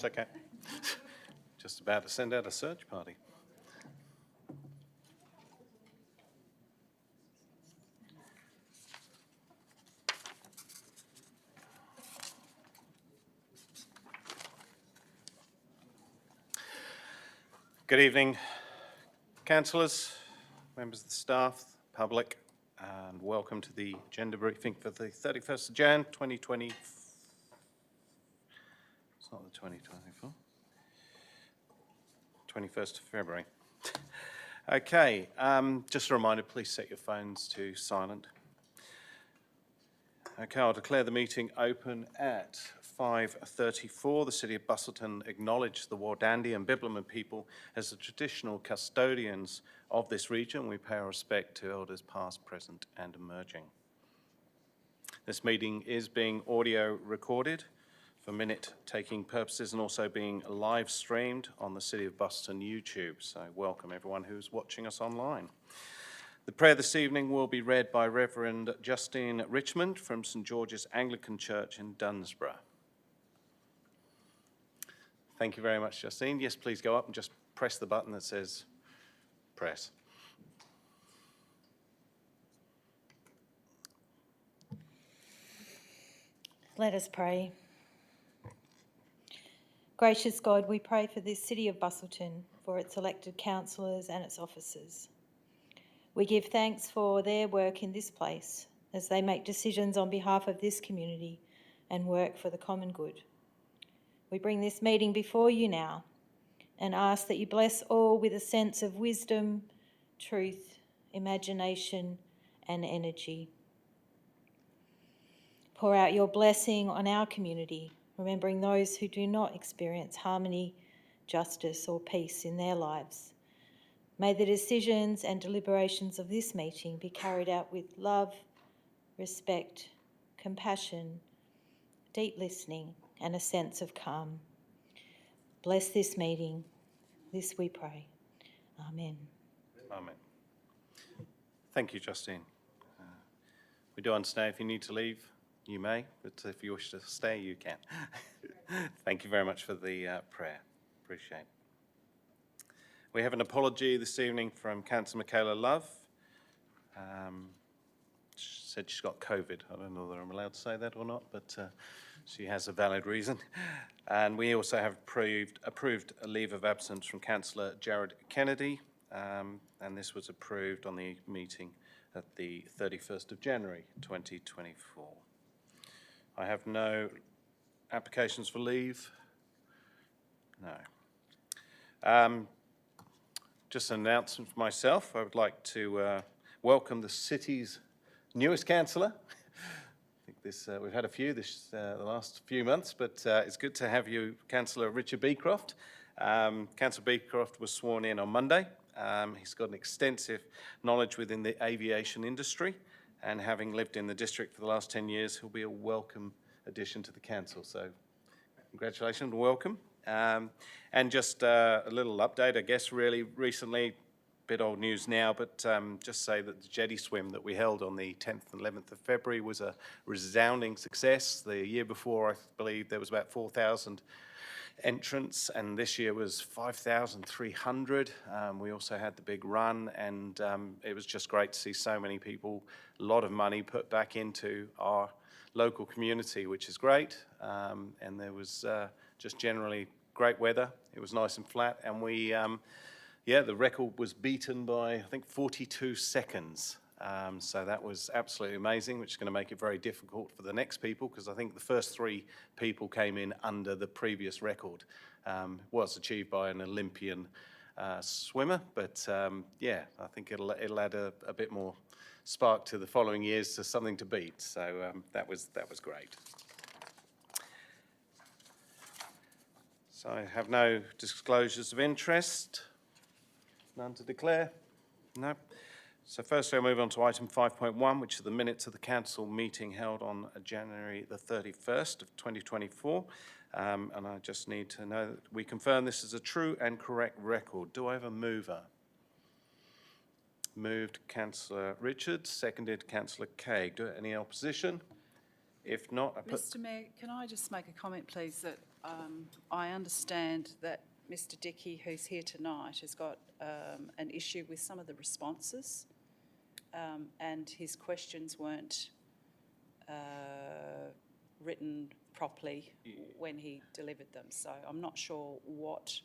It's okay. Just about to send out a search party. Good evening, councillors, members of the staff, public, and welcome to the agenda briefing for the 31st of Jan 2020. It's not the 2024. 21st of February. Okay, just a reminder, please set your phones to silent. Okay, I'll declare the meeting open at 5:34. The City of Busselton acknowledge the Wardandi and Bibliman people as the traditional custodians of this region. We pay our respect to elders past, present and emerging. This meeting is being audio recorded for minute-taking purposes and also being live streamed on the City of Busselton YouTube. So welcome everyone who's watching us online. The prayer this evening will be read by Reverend Justine Richmond from St George's Anglican Church in Dunsborough. Thank you very much, Justine. Yes, please go up and just press the button that says press. Let us pray. Gracious God, we pray for this City of Busselton, for its elected councillors and its officers. We give thanks for their work in this place as they make decisions on behalf of this community and work for the common good. We bring this meeting before you now and ask that you bless all with a sense of wisdom, truth, imagination and energy. Pour out your blessing on our community, remembering those who do not experience harmony, justice or peace in their lives. May the decisions and deliberations of this meeting be carried out with love, respect, compassion, deep listening and a sense of calm. Bless this meeting. This we pray. Amen. Amen. Thank you, Justine. We do understand if you need to leave, you may, but if you wish to stay, you can. Thank you very much for the prayer. Appreciate it. We have an apology this evening from Councillor Michaela Love. She said she's got COVID. I don't know whether I'm allowed to say that or not, but she has a valid reason. And we also have approved a leave of absence from Councillor Jared Kennedy, and this was approved on the meeting at the 31st of January 2024. I have no applications for leave. No. Just an announcement for myself. I would like to welcome the city's newest councillor. I think we've had a few the last few months, but it's good to have you, Councillor Richard Beecroft. Councillor Beecroft was sworn in on Monday. He's got an extensive knowledge within the aviation industry, and having lived in the district for the last 10 years, he'll be a welcome addition to the council. So congratulations and welcome. And just a little update, I guess, really recently, bit old news now, but just say that the jetty swim that we held on the 10th and 11th of February was a resounding success. The year before, I believe there was about 4,000 entrants, and this year was 5,300. We also had the big run, and it was just great to see so many people, a lot of money put back into our local community, which is great. And there was just generally great weather. It was nice and flat, and we, the record was beaten by, I think, 42 seconds. So that was absolutely amazing, which is going to make it very difficult for the next people, because I think the first 3 people came in under the previous record. Was achieved by an Olympian swimmer, but I think it'll add a bit more spark to the following years to something to beat. So that was great. So I have no disclosures of interest. None to declare? No. So firstly, I'll move on to item 5.1, which are the minutes of the council meeting held on January the 31st of 2024. And I just need to know that we confirm this is a true and correct record. Do I have a mover? Moved Councillor Richards, seconded Councillor Cagg. Any opposition? If not, Mr Mayor, can I just make a comment, please, that I understand that Mr Dickey, who's here tonight, has got an issue with some of the responses, and his questions weren't written properly when he delivered them. So I'm not sure what...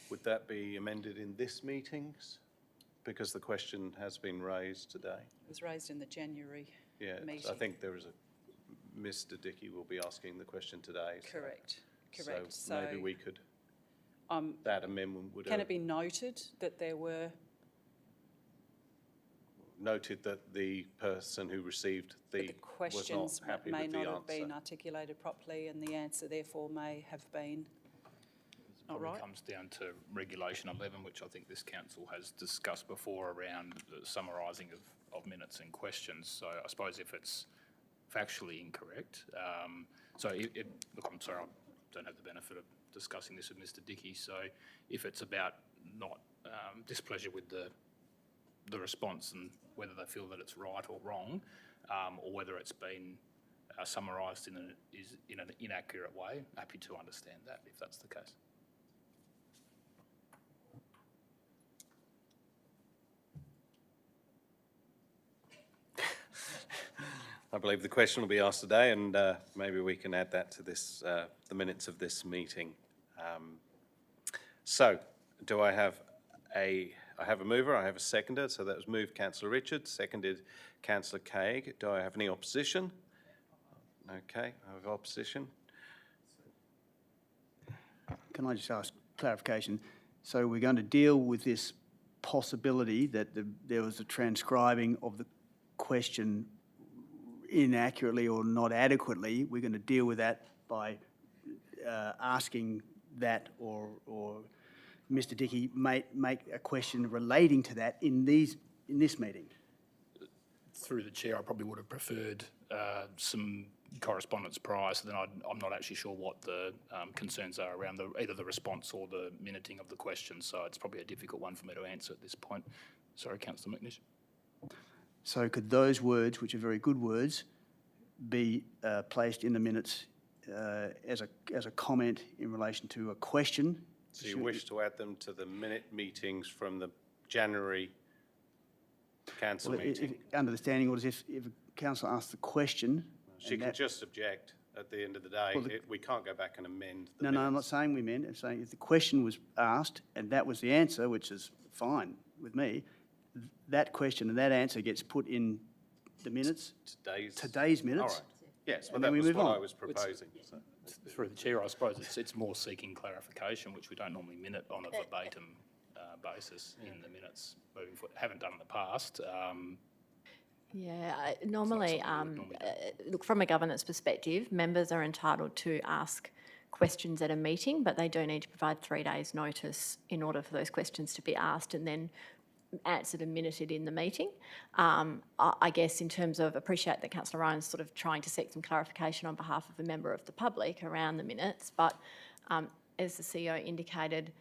Would that be amended in this meetings? Because the question has been raised today. It was raised in the January meeting. I think there is Mr Dickey will be asking the question today. Correct. So maybe we could, that amendment would... Can it be noted that there were... Noted that the person who received the questions was not happy may with the not have answer. been articulated properly, and the answer therefore may have been not Probably right. comes down to Regulation 11, which I think this council has discussed before around the summarising of minutes and questions. So I suppose if it's factually incorrect, look, I'm sorry, I don't have the benefit of discussing this with Mr Dickey. So if it's about not displeasure with the response and whether they feel that it's right or wrong, or whether it's been summarised in an inaccurate way, happy to understand that if that's the case. I believe the question will be asked today, and maybe we can add that to this, the minutes of this meeting. So, do I have a mover, I have a seconder, so that was moved Councillor Richards, seconded Councillor Craig. Do I have any opposition? Okay, I have opposition. Can I just ask clarification? So we're going to deal with this possibility that there was a transcribing of the question inaccurately or not adequately. We're going to deal with that by asking that, or Mr Dickey make a question relating to that in this meeting. Through the chair, I probably would have preferred some correspondence prior, so then I'm not actually sure what the concerns are around either the response or the minuting of the question, so it's probably a difficult one for me to answer at this point. Sorry, Councillor McNish. So could those words, which are very good words, be placed in the minutes as a comment in relation to a question? So you wish to add them to the minute meetings from the January council meeting? Under the standing orders, if a councillor asks the question... She can just object at the end of the day. We can't go back and amend the minutes. No, I'm not saying we meant. I'm saying if the question was asked and that was the answer, which is fine with me, that question and that answer gets put in the minutes, today's minutes. All right. Yes, well, And that then we was move what on. I was proposing. So. Through the chair, I suppose it's more seeking clarification, which we don't normally minute on a verbatim basis in the minutes moving forward. Haven't done in the past. Normally, look, from a governance perspective, members are entitled to ask questions at a meeting, but they do need to provide 3 days' notice in order for those questions to be asked and then answered and minuted in the meeting. I guess in terms of, appreciate that Councillor Ryan's sort of trying to seek some clarification on behalf of a member of the public around the minutes, but as the CEO indicated,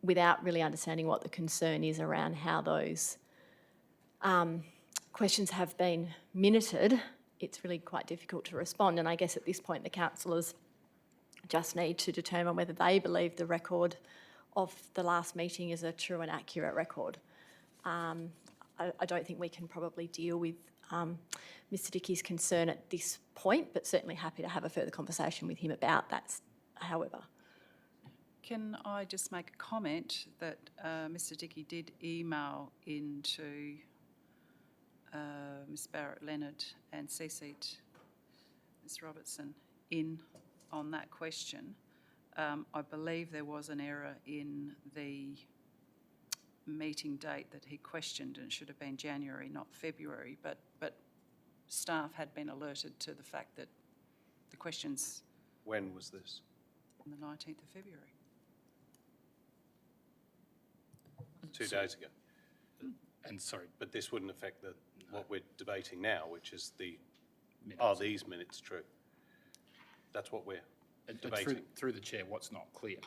without really understanding what the concern is around how those questions have been minuted, it's really quite difficult to respond. And I guess at this point the councillors just need to determine whether they believe the record of the last meeting is a true and accurate record. I don't think we can probably deal with Mr Dickey's concern at this point, but certainly happy to have a further conversation with him about that, however. Can I just make a comment that Mr Dickey did email into Ms Barrett-Leonard and CC'd Ms Robertson in on that question. I believe there was an error in the meeting date that he questioned, and it should have been January, not February, but staff had been alerted to the fact that the questions... When was this? On the 19th of February. 2 days ago. And sorry, But this wouldn't affect what we're debating now, which is minutes. are these minutes true? That's what we're debating. Through the chair, what's not clear,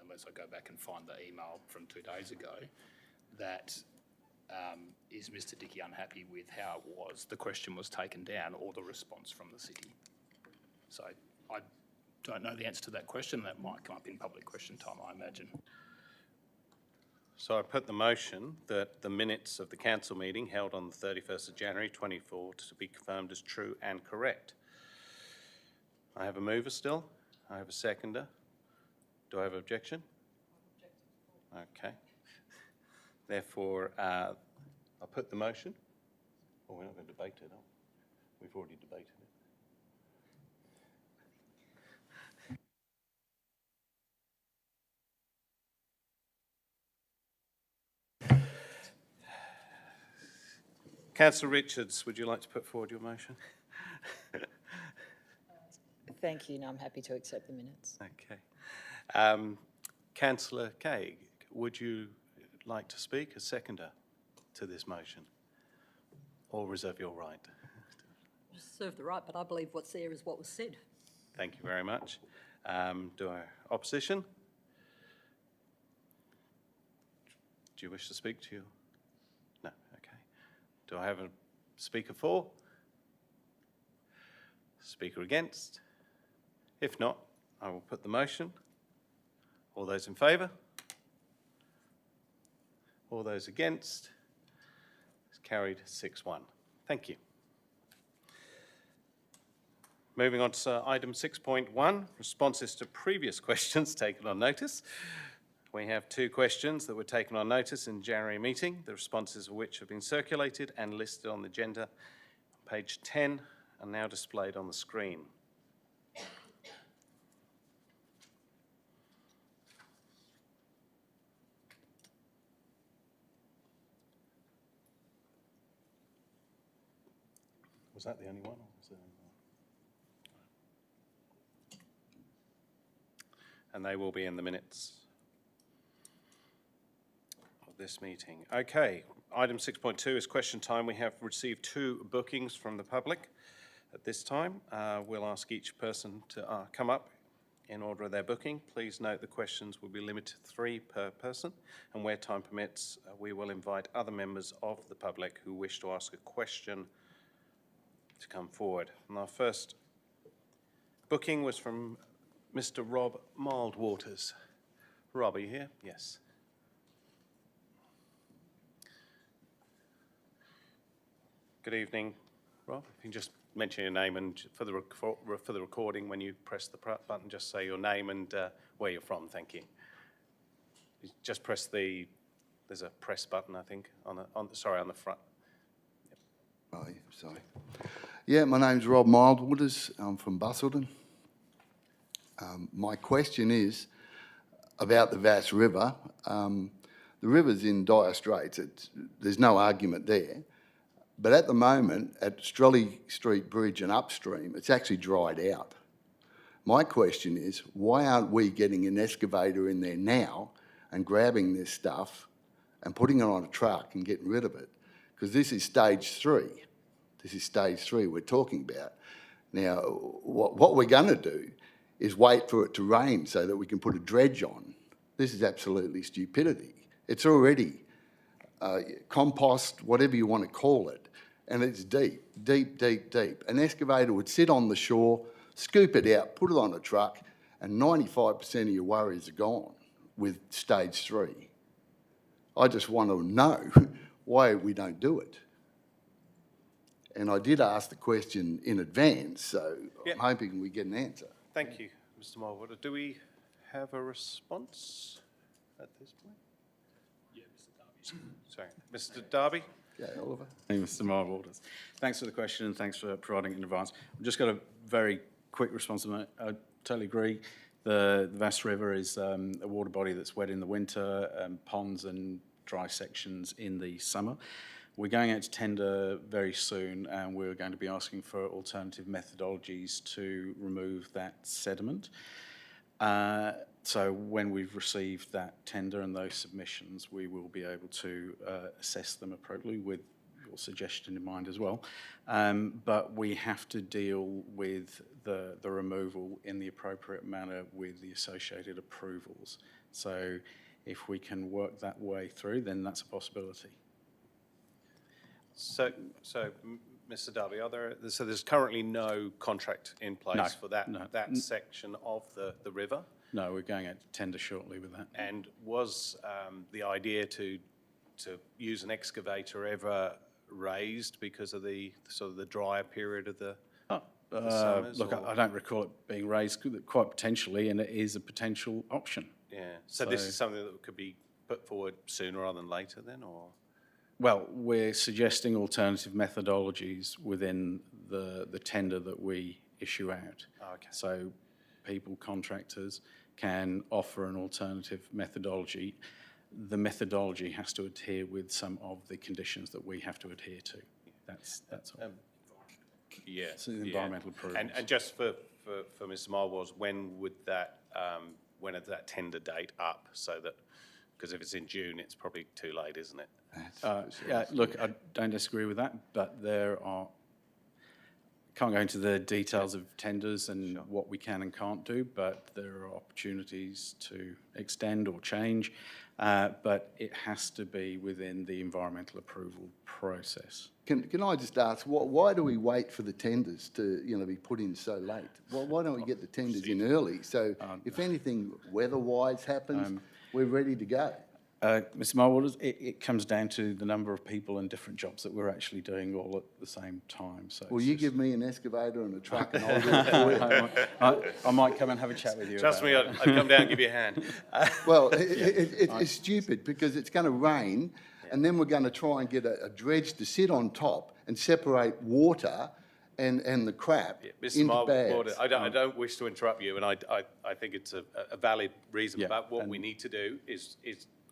unless I go back and find the email from 2 days ago, that is Mr Dickey unhappy with how it was, the question was taken down, or the response from the city? So I don't know the answer to that question. That might come up in public question time, I imagine. So I put the motion that the minutes of the council meeting held on the 31st of January 24 to be confirmed as true and correct. I have a mover still. I have a seconder. Do I have an objection? Okay. Therefore, I'll put the motion. Oh, we're not going to debate it, are we? We've already debated it. Councillor Richards, would you like to put forward your motion? Thank you. No, I'm happy to accept the minutes. Okay. Councillor Cagg, would you like to speak as seconder to this motion? Or reserve your right? Serve the right, but I believe what's there is what was said. Thank you very much. Do I opposition? Do you wish to speak to you? No, okay. Do I have a speaker for? Speaker against? If not, I will put the motion. All those in favour? All those against? It's carried 6-1. Thank you. Moving on to item 6.1, responses to previous questions taken on notice. We have 2 questions that were taken on notice in January meeting, the responses of which have been circulated and listed on the agenda. Page 10 are now displayed on the screen. Was that the only one? Or was there any more? And they will be in the minutes of this meeting. Okay, item 6.2 is question time. We have received 2 bookings from the public. At this time, we'll ask each person to come up in order of their booking. Please note the questions will be limited to 3 per person, and where time permits, we will invite other members of the public who wish to ask a question to come forward. And our first booking was from Mr. Rob Mildwaters. Rob, are you here? Yes. Good evening, Rob. If you can just mention your name and for the recording, when you press the button, just say your name and where you're from. Thank you. You just press there's a press button, I think, on the front. Oh, yeah, sorry. Yeah, my name's Rob Mildwaters. I'm from Busselton. My question is about the Vass River. The river's in dire straits. There's no argument there. But at the moment, at Strelly Street Bridge and upstream, it's actually dried out. My question is, why aren't we getting an excavator in there now and grabbing this stuff and putting it on a truck and getting rid of it? Because this is stage 3. This is stage 3 we're talking about. Now, what we're going to do is wait for it to rain so that we can put a dredge on. This is absolutely stupidity. It's already compost, whatever you want to call it, and it's deep, deep, deep, deep. An excavator would sit on the shore, scoop it out, put it on a truck, and 95% of your worries are gone with stage 3. I just want to know why we don't do it. And I did ask the question in advance, so I'm hoping we get an answer. Thank you, Mr. Mulwater. Do we have a response at this point? Yeah, Mr. Darby. Sorry, Mr. Darby? Yeah, Oliver. Hey, Mr. Mildwaters. Thanks for the question and thanks for providing it in advance. I've just got a very quick response to that. I totally agree. The Vass River is a water body that's wet in the winter, ponds and dry sections in the summer. We're going out to tender very soon and we're going to be asking for alternative methodologies to remove that sediment. So when we've received that tender and those submissions, we will be able to assess them appropriately with your suggestion in mind as well. But we have to deal with the removal in the appropriate manner with the associated approvals. So if we can work that way through, then that's a possibility. So Mr. Darby, so there's currently no contract in place for that section of the river? No, we're going out to tender shortly with that. And was the idea to use an excavator ever raised because of the sort of the drier period of the summers? Look, I don't recall it being raised, quite potentially, and it is a potential option. Yeah, so this is something that could be put forward sooner rather than later then, or? Well, we're suggesting alternative methodologies within the tender that we issue out. Oh, okay. So people, contractors, can offer an alternative methodology. The methodology has to adhere with some of the conditions that we have to adhere to. That's all. Yeah. So the environmental approvals. And just for Mr. Marwars, when would that, when is that tender date up? So that, because if it's in June, it's probably too late, isn't it? Look, I don't disagree with that, but can't go into the details of tenders and what we can and can't do, but there are opportunities to extend or change, but it has to be within the environmental approval process. Can I just ask, why do we wait for the tenders to, be put in so late? Why don't we get the tenders in early? So if anything weather-wise happens, we're ready to go. Mr. Marwaters, it comes down to the number of people and different jobs that we're actually doing all at the same time. So Well, you give me an excavator and a truck and I'll do it for you. I might come and have a chat with you. Trust me, I'd come down and give you a hand. Well, it's stupid because it's going to rain and then we're going to try and get a dredge to sit on top and separate water and the crap Mr. into bags. I don't wish to interrupt you, and I think it's a valid reason, but what we need to do is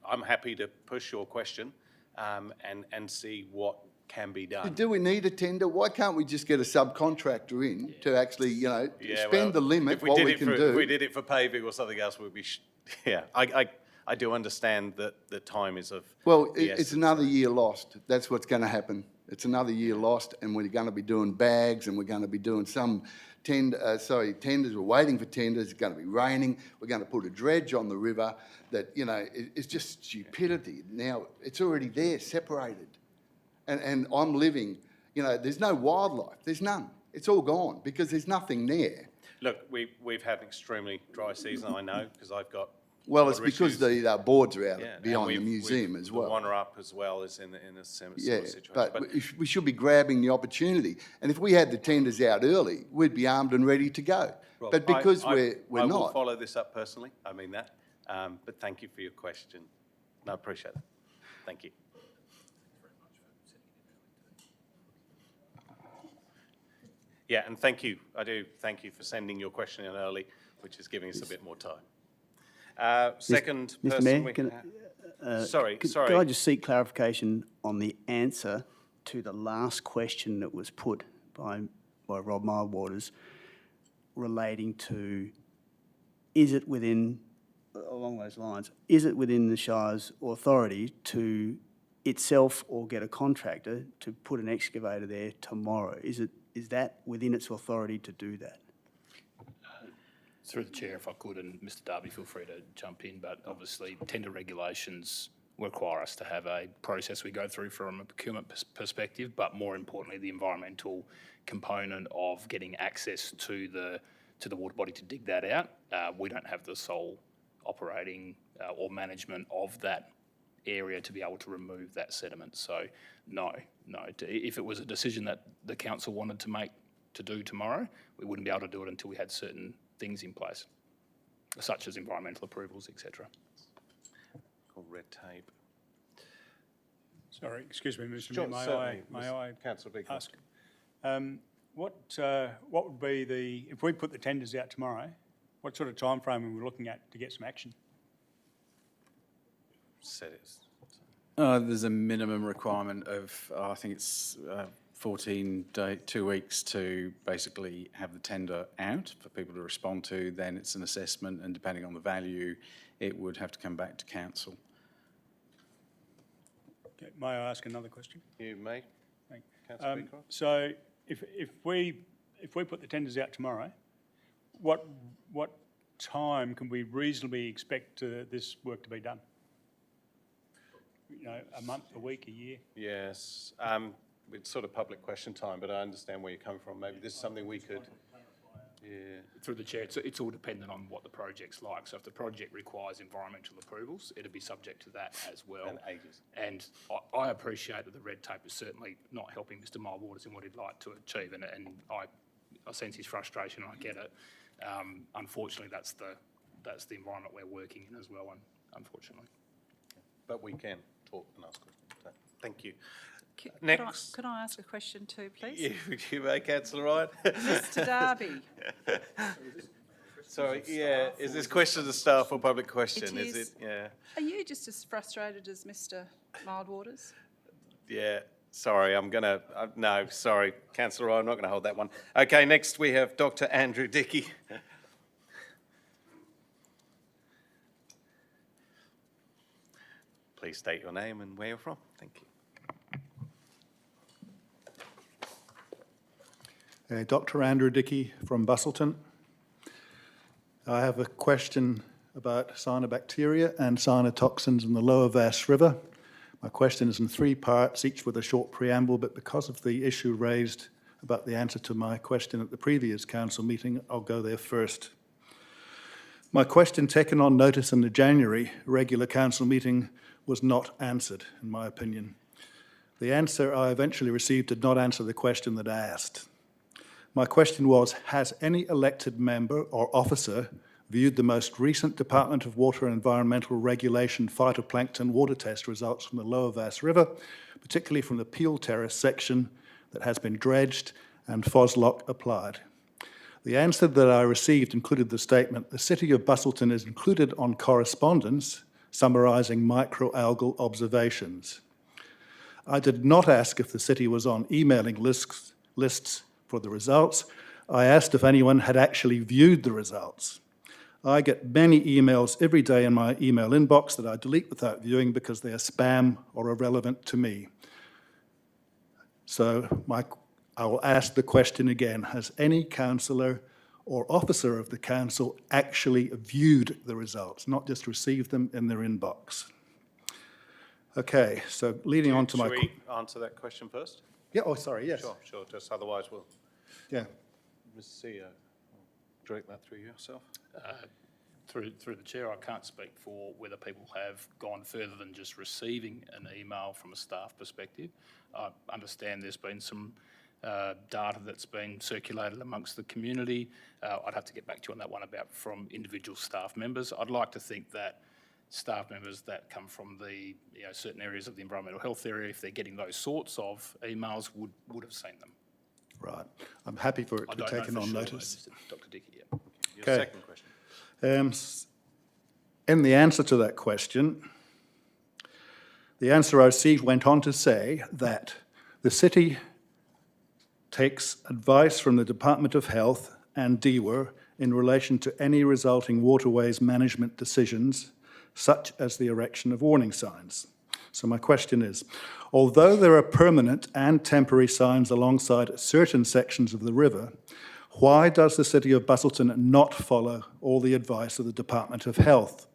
I'm happy to push your question and see what can be done. Do we need a tender? Why can't we just get a subcontractor in to actually, spend the limit, what we can do? If we did it for paving or something else, we'd be, I do understand that the time is of Well, the it's essence. another year lost. That's what's going to happen. It's another year lost, and we're going to be doing bags, and we're going to be doing some tenders. We're waiting for tenders. It's going to be raining. We're going to put a dredge on the river. That it's just stupidity. Now it's already there, separated, and I'm living. There's no wildlife. There's none. It's all gone because there's nothing there. Look, we've had an extremely dry season, I know, because I've got. Well, it's water because issues. the boards are out Yeah, behind and the museum as well. The one up as well is in a similar Yeah, situation. but we should be grabbing the opportunity. And if we had the tenders out early, we'd be armed and ready to go. Well, But because we're I will not. follow this up personally, I mean that. But thank you for your question. No, I appreciate it. Thank you. Yeah, and thank you. I do thank you for sending your question in early, which is giving us a bit more time. Second Mr. person. Mayor, we can ha- sorry. Could I just seek clarification on the answer to the last question that was put by Rob Milewaters relating to, is it within, along those lines, is it within the Shire's authority to itself or get a contractor to put an excavator there tomorrow? Is that within its authority to do that? Through the chair, if I could, and Mr. Darby, feel free to jump in, but obviously tender regulations require us to have a process we go through from a procurement perspective, but more importantly, the environmental component of getting access to the water body to dig that out. We don't have the sole operating or management of that area to be able to remove that sediment. So no. If it was a decision that the council wanted to make to do tomorrow, we wouldn't be able to do it until we had certain things in place, such as environmental approvals, etc. Called red tape. Sorry, excuse me, Mr. Sure, Mayor, may certainly. I Councillor Beacon. ask? What would be if we put the tenders out tomorrow, what sort of timeframe are we looking at to get some action? Said it's. There's a minimum requirement of, I think it's 2 weeks to basically have the tender out for people to respond to. Then it's an assessment, and depending on the value, it would have to come back to council. Okay, may I ask another question? You may. Thank you. Councillor Beacon. So if we put the tenders out tomorrow, what time can we reasonably expect this work to be done? A month, a week, a year? Yes. it's sort of public question time, but I understand where you're coming from. Maybe this is something we could, yeah. Through the chair, it's all dependent on what the project's like. So if the project requires environmental approvals, it'll be subject to that as well. And ages. And I appreciate that the red tape is certainly not helping Mr Milewaters in what he'd like to achieve, and I sense his frustration, and I get it. Unfortunately, that's the environment we're working in as well, unfortunately. But we can talk and ask questions. So, thank you. Next. Could I ask a question too, please? You may, Councillor Ryan. Mr Darby. Sorry, yeah, is this question to staff or public question? It is. Is it? Yeah. Are you just as frustrated as Mr Mildwaters? Yeah, sorry, no, sorry, Councillor Ryan, I'm not going to hold that one. Okay, next we have Dr Andrew Dickey. Please state your name and where you're from. Thank you. Dr. Andrew Dickey from Busselton. I have a question about cyanobacteria and cyanotoxins in the lower Vass River. My question is in 3 parts, each with a short preamble, but because of the issue raised about the answer to my question at the previous council meeting, I'll go there first. My question, taken on notice in the January regular council meeting, was not answered, in my opinion. The answer I eventually received did not answer the question that I asked. My question was, has any elected member or officer viewed the most recent Department of Water and Environmental Regulation phytoplankton water test results from the lower Vass River, particularly from the Peel Terrace section that has been dredged and FOSLOC applied? The answer that I received included the statement, the City of Busselton is included on correspondence summarising microalgal observations. I did not ask if the city was on emailing lists for the results. I asked if anyone had actually viewed the results. I get many emails every day in my email inbox that I delete without viewing because they are spam or irrelevant to me. So I will ask the question again, has any councillor or officer of the council actually viewed the results, not just received them in their inbox? Okay, so leading on to my... Should we answer that question first? Yeah, oh, sorry, yes. Sure, just otherwise we'll... Yeah. Mr CEO, direct that through yourself. Through the chair, I can't speak for whether people have gone further than just receiving an email from a staff perspective. I understand there's been some data that's been circulated amongst the community. I'd have to get back to you on that one about from individual staff members. I'd like to think that staff members that come from the certain areas of the environmental health area, if they're getting those sorts of emails, would have seen them. Right. I'm happy for it to be taken on notice. Dr. Dickey, yeah. Your second question. In the answer to that question, the answer I received went on to say that the city takes advice from the Department of Health and DWER in relation to any resulting waterways management decisions, such as the erection of warning signs. So my question is, although there are permanent and temporary signs alongside certain sections of the river, why does the City of Busselton not follow all the advice of the Department of Health,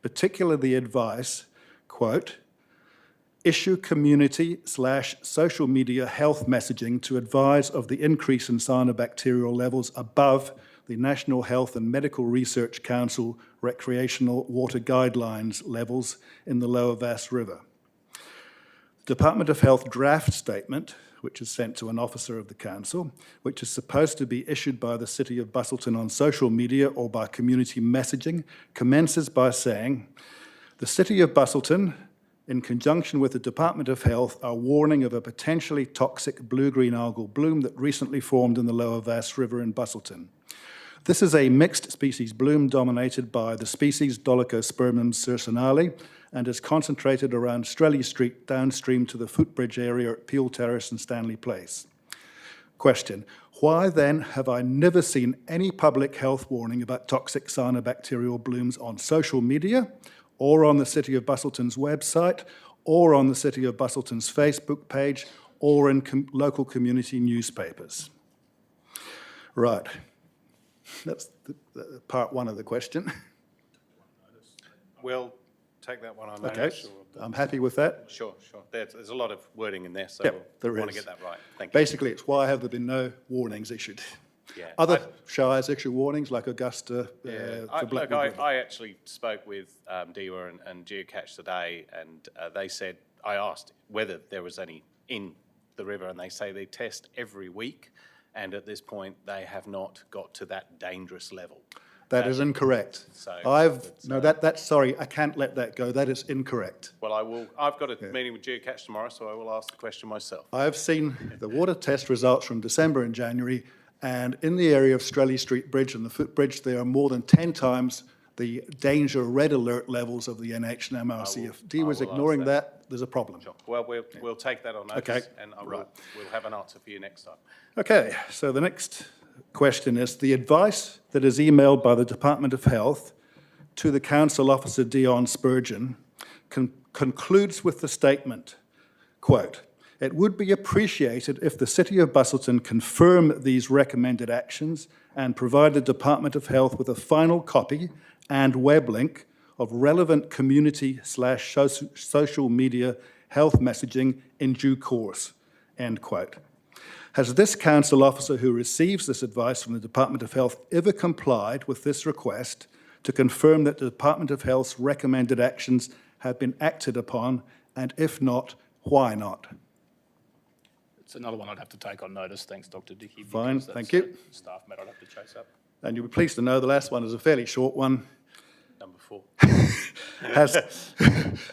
particularly the advice, quote, issue community/social media health messaging to advise of the increase in cyanobacterial levels above the National Health and Medical Research Council recreational water guidelines levels in the lower Vass River? The Department of Health draft statement, which is sent to an officer of the council, which is supposed to be issued by the City of Busselton on social media or by community messaging, commences by saying, the City of Busselton, in conjunction with the Department of Health, are warning of a potentially toxic blue-green algal bloom that recently formed in the lower Vass River in Busselton. This is a mixed species bloom dominated by the species Dolichospermum cercinale and is concentrated around Strelly Street downstream to the footbridge area at Peel Terrace and Stanley Place. Question, why then have I never seen any public health warning about toxic cyanobacterial blooms on social media or on the City of Busselton's website or on the City of Busselton's Facebook page or in local community newspapers? Right. That's the part one of the question. We'll take that one on Okay, notice. I'm happy with that. Sure. There's a lot of wording in there, so Yep, there we'll want to is. get that right. Thank you. Basically, it's why have there been no warnings issued? Yeah. Other shires issue warnings, like Augusta, Look, for Blackwood River. I actually spoke with DEWA and Geocache today, and they said, I asked whether there was any in the river, and they say they test every week, and at this point, they have not got to that dangerous level. That is incorrect. So Sorry, I can't let that go. That is incorrect. Well, I've got a meeting with Geocache tomorrow, so I will ask the question myself. I've seen the water test results from December and January, and in the area of Strelly Street Bridge and the footbridge, there are more than 10 times the danger red alert levels of the NH and MRC. If DEWA's ignoring that, there's a problem. Sure. Well, we'll take that on notice, Okay. and we'll have an answer for you next time. Okay, so the next question is, the advice that is emailed by the Department of Health to the Council Officer Dion Spurgeon concludes with the statement, quote, "It would be appreciated if the City of Busselton confirm these recommended actions and provide the Department of Health with a final copy and web link of relevant community/social media health messaging in due course," end quote. Has this council officer who receives this advice from the Department of Health ever complied with this request to confirm that the Department of Health's recommended actions have been acted upon, and if not, why not? It's another one I'd have to take on notice. Thanks, Dr. Dickey. Fine, because thank that's you. a staff matter I'd have to chase up. And you'll be pleased to know the last one is a fairly short one. Number 4.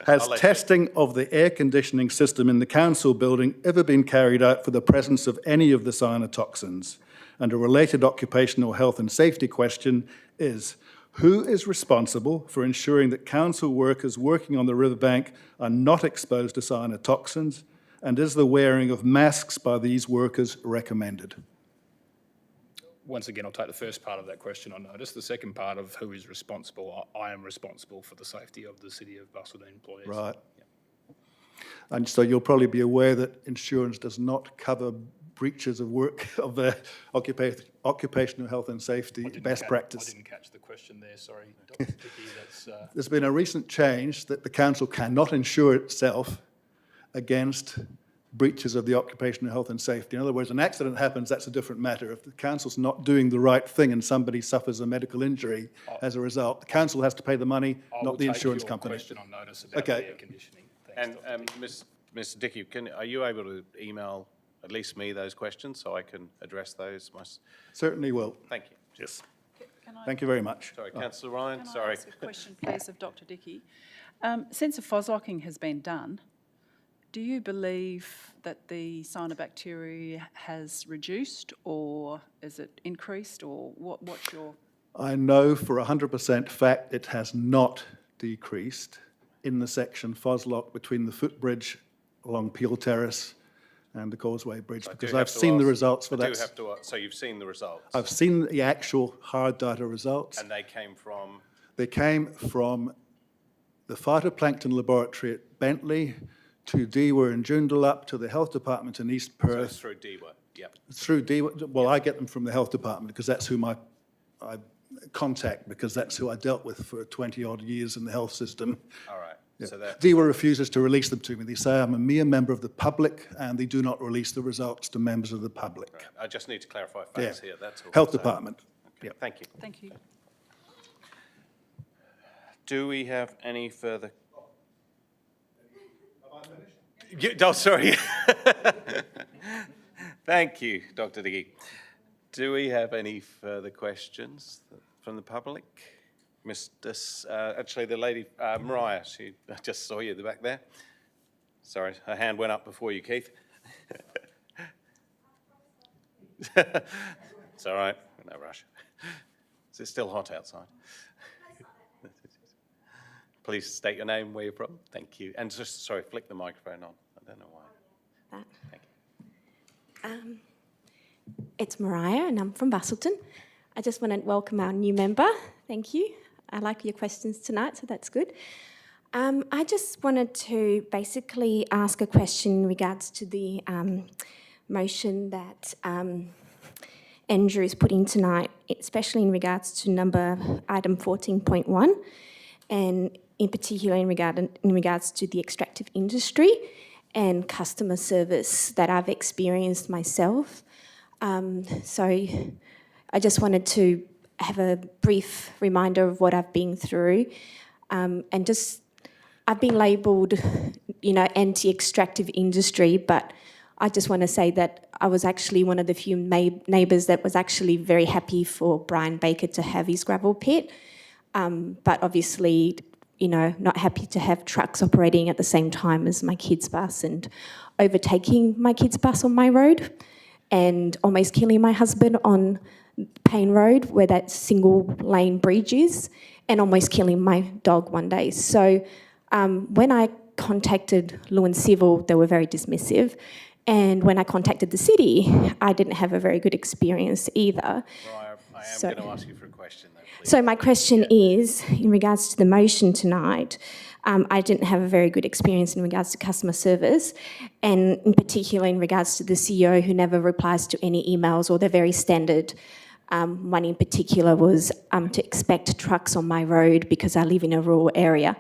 Has testing of the air conditioning system in the council building ever been carried out for the presence of any of the cyanotoxins? And a related occupational health and safety question is, who is responsible for ensuring that council workers working on the riverbank are not exposed to cyanotoxins? And is the wearing of masks by these workers recommended? Once again, I'll take the first part of that question on notice. The second part of who is responsible, I am responsible for the safety of the City of Busselton employees. Right. And so you'll probably be aware that insurance does not cover breaches of work of the occupational health and safety best practice. I didn't catch the question there, sorry, Dr. Dickey. That's, There's been a recent change that the council cannot insure itself against breaches of the occupational health and safety. In other words, an accident happens, that's a different matter. If the council's not doing the right thing and somebody suffers a medical injury as a result, the council has to pay the money, not the insurance company. I will take your question on notice about the air conditioning. Thanks, And Dr. Dickey. Mr. Dickey, are you able to email at least me those questions so I can address those? Certainly will. Tk you. Yes. Thank you very much. Sorry, Councillor Ryan, Can I sorry. ask a question, please, of Dr. Dickey? Since a FOSLOCking has been done, do you believe that the cyanobacteria has reduced, or is it increased, or what's your... I know for 100% fact it has not decreased in the section FOSLOC between the footbridge along Peel Terrace and the Causeway Bridge, because I've seen the results for that. So you've seen the results? I've seen the actual hard data results. And they came from? They came from the phytoplankton laboratory at Bentley to DEWA and Joondalup to the health department in East So Perth. it's through DEWA, yep. Through DEWA, well, I get them from the health department because that's whom I contact, because that's who I dealt with for 20-odd years in the health system. All right. Yeah. So that, DEWA refuses to release them to me. They say I'm a mere member of the public and they do not release the results to members of the public. right. I just need to clarify facts Yeah. here, that's all. Health So- department. Okay, Yeah. thank you. Thank you. Do we have any further? Oh, sorry. Thank you, Dr. Dickey. Do we have any further questions from the public? Actually, the lady, Mariah, I just saw you at the back there. Sorry, her hand went up before you, Keith. It's all right, no rush. Is it still hot outside? Please state your name, where you're from. Thank you. And just, sorry, flick the microphone on. I don't know why. Thank you. It's Mariah and I'm from Busselton. I just want to welcome our new member. Thank you. I like your questions tonight, so that's good. I just wanted to basically ask a question in regards to the motion that Andrew's put in tonight, especially in regards to item 14.1. And in particular in regards to the extractive industry and customer service that I've experienced myself. So I just wanted to have a brief reminder of what I've been through, and just I've been labelled, anti-extractive industry, but I just want to say that I was actually one of the few neighbours that was actually very happy for Brian Baker to have his gravel pit, but obviously, not happy to have trucks operating at the same time as my kids' bus and overtaking my kids' bus on my road and almost killing my husband on Payne Road where that single lane bridge is, and almost killing my dog one day. So when I contacted Lewin Civil, they were very dismissive. And when I contacted the city, I didn't have a very good experience either. Mariah, I am going to ask you for a question though, please. So my question is, in regards to the motion tonight, I didn't have a very good experience in regards to customer service, and in particular in regards to the CEO who never replies to any emails, or they're very standard. One in particular was to expect trucks on my road because I live in a rural area.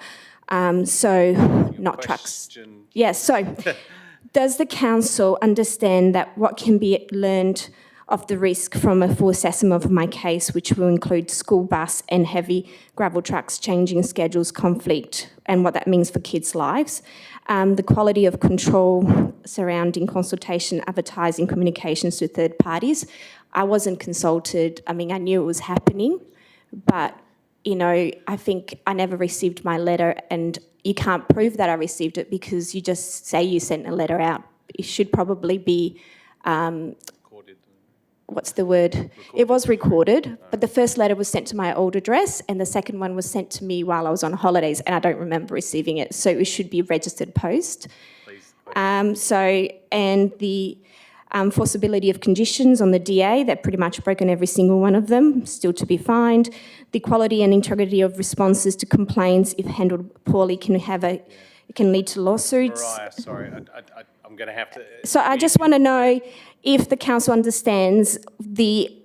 Not trucks. Yes, so does the council understand that what can be learned of the risk from a full assessment of my case, which will include school bus and heavy gravel trucks, changing schedules, conflict, and what that means for kids' lives, the quality of control surrounding consultation, advertising, communications to third parties? I wasn't consulted. I mean, I knew it was happening, but, I think I never received my letter, and you can't prove that I received it because you just say you sent a letter out. It should probably be, what's the word? Recorded. It was recorded, but the first letter was sent to my old address and the second one was sent to me while I was on holidays, and I don't remember receiving it. So it should be registered post. Please. And the enforceability of conditions on the DA, they've pretty much broken every single one of them, still to be fined. The quality and integrity of responses to complaints, if handled poorly, can lead to lawsuits. Mariah, sorry, I'm going to have to... So I just want to know if the council understands the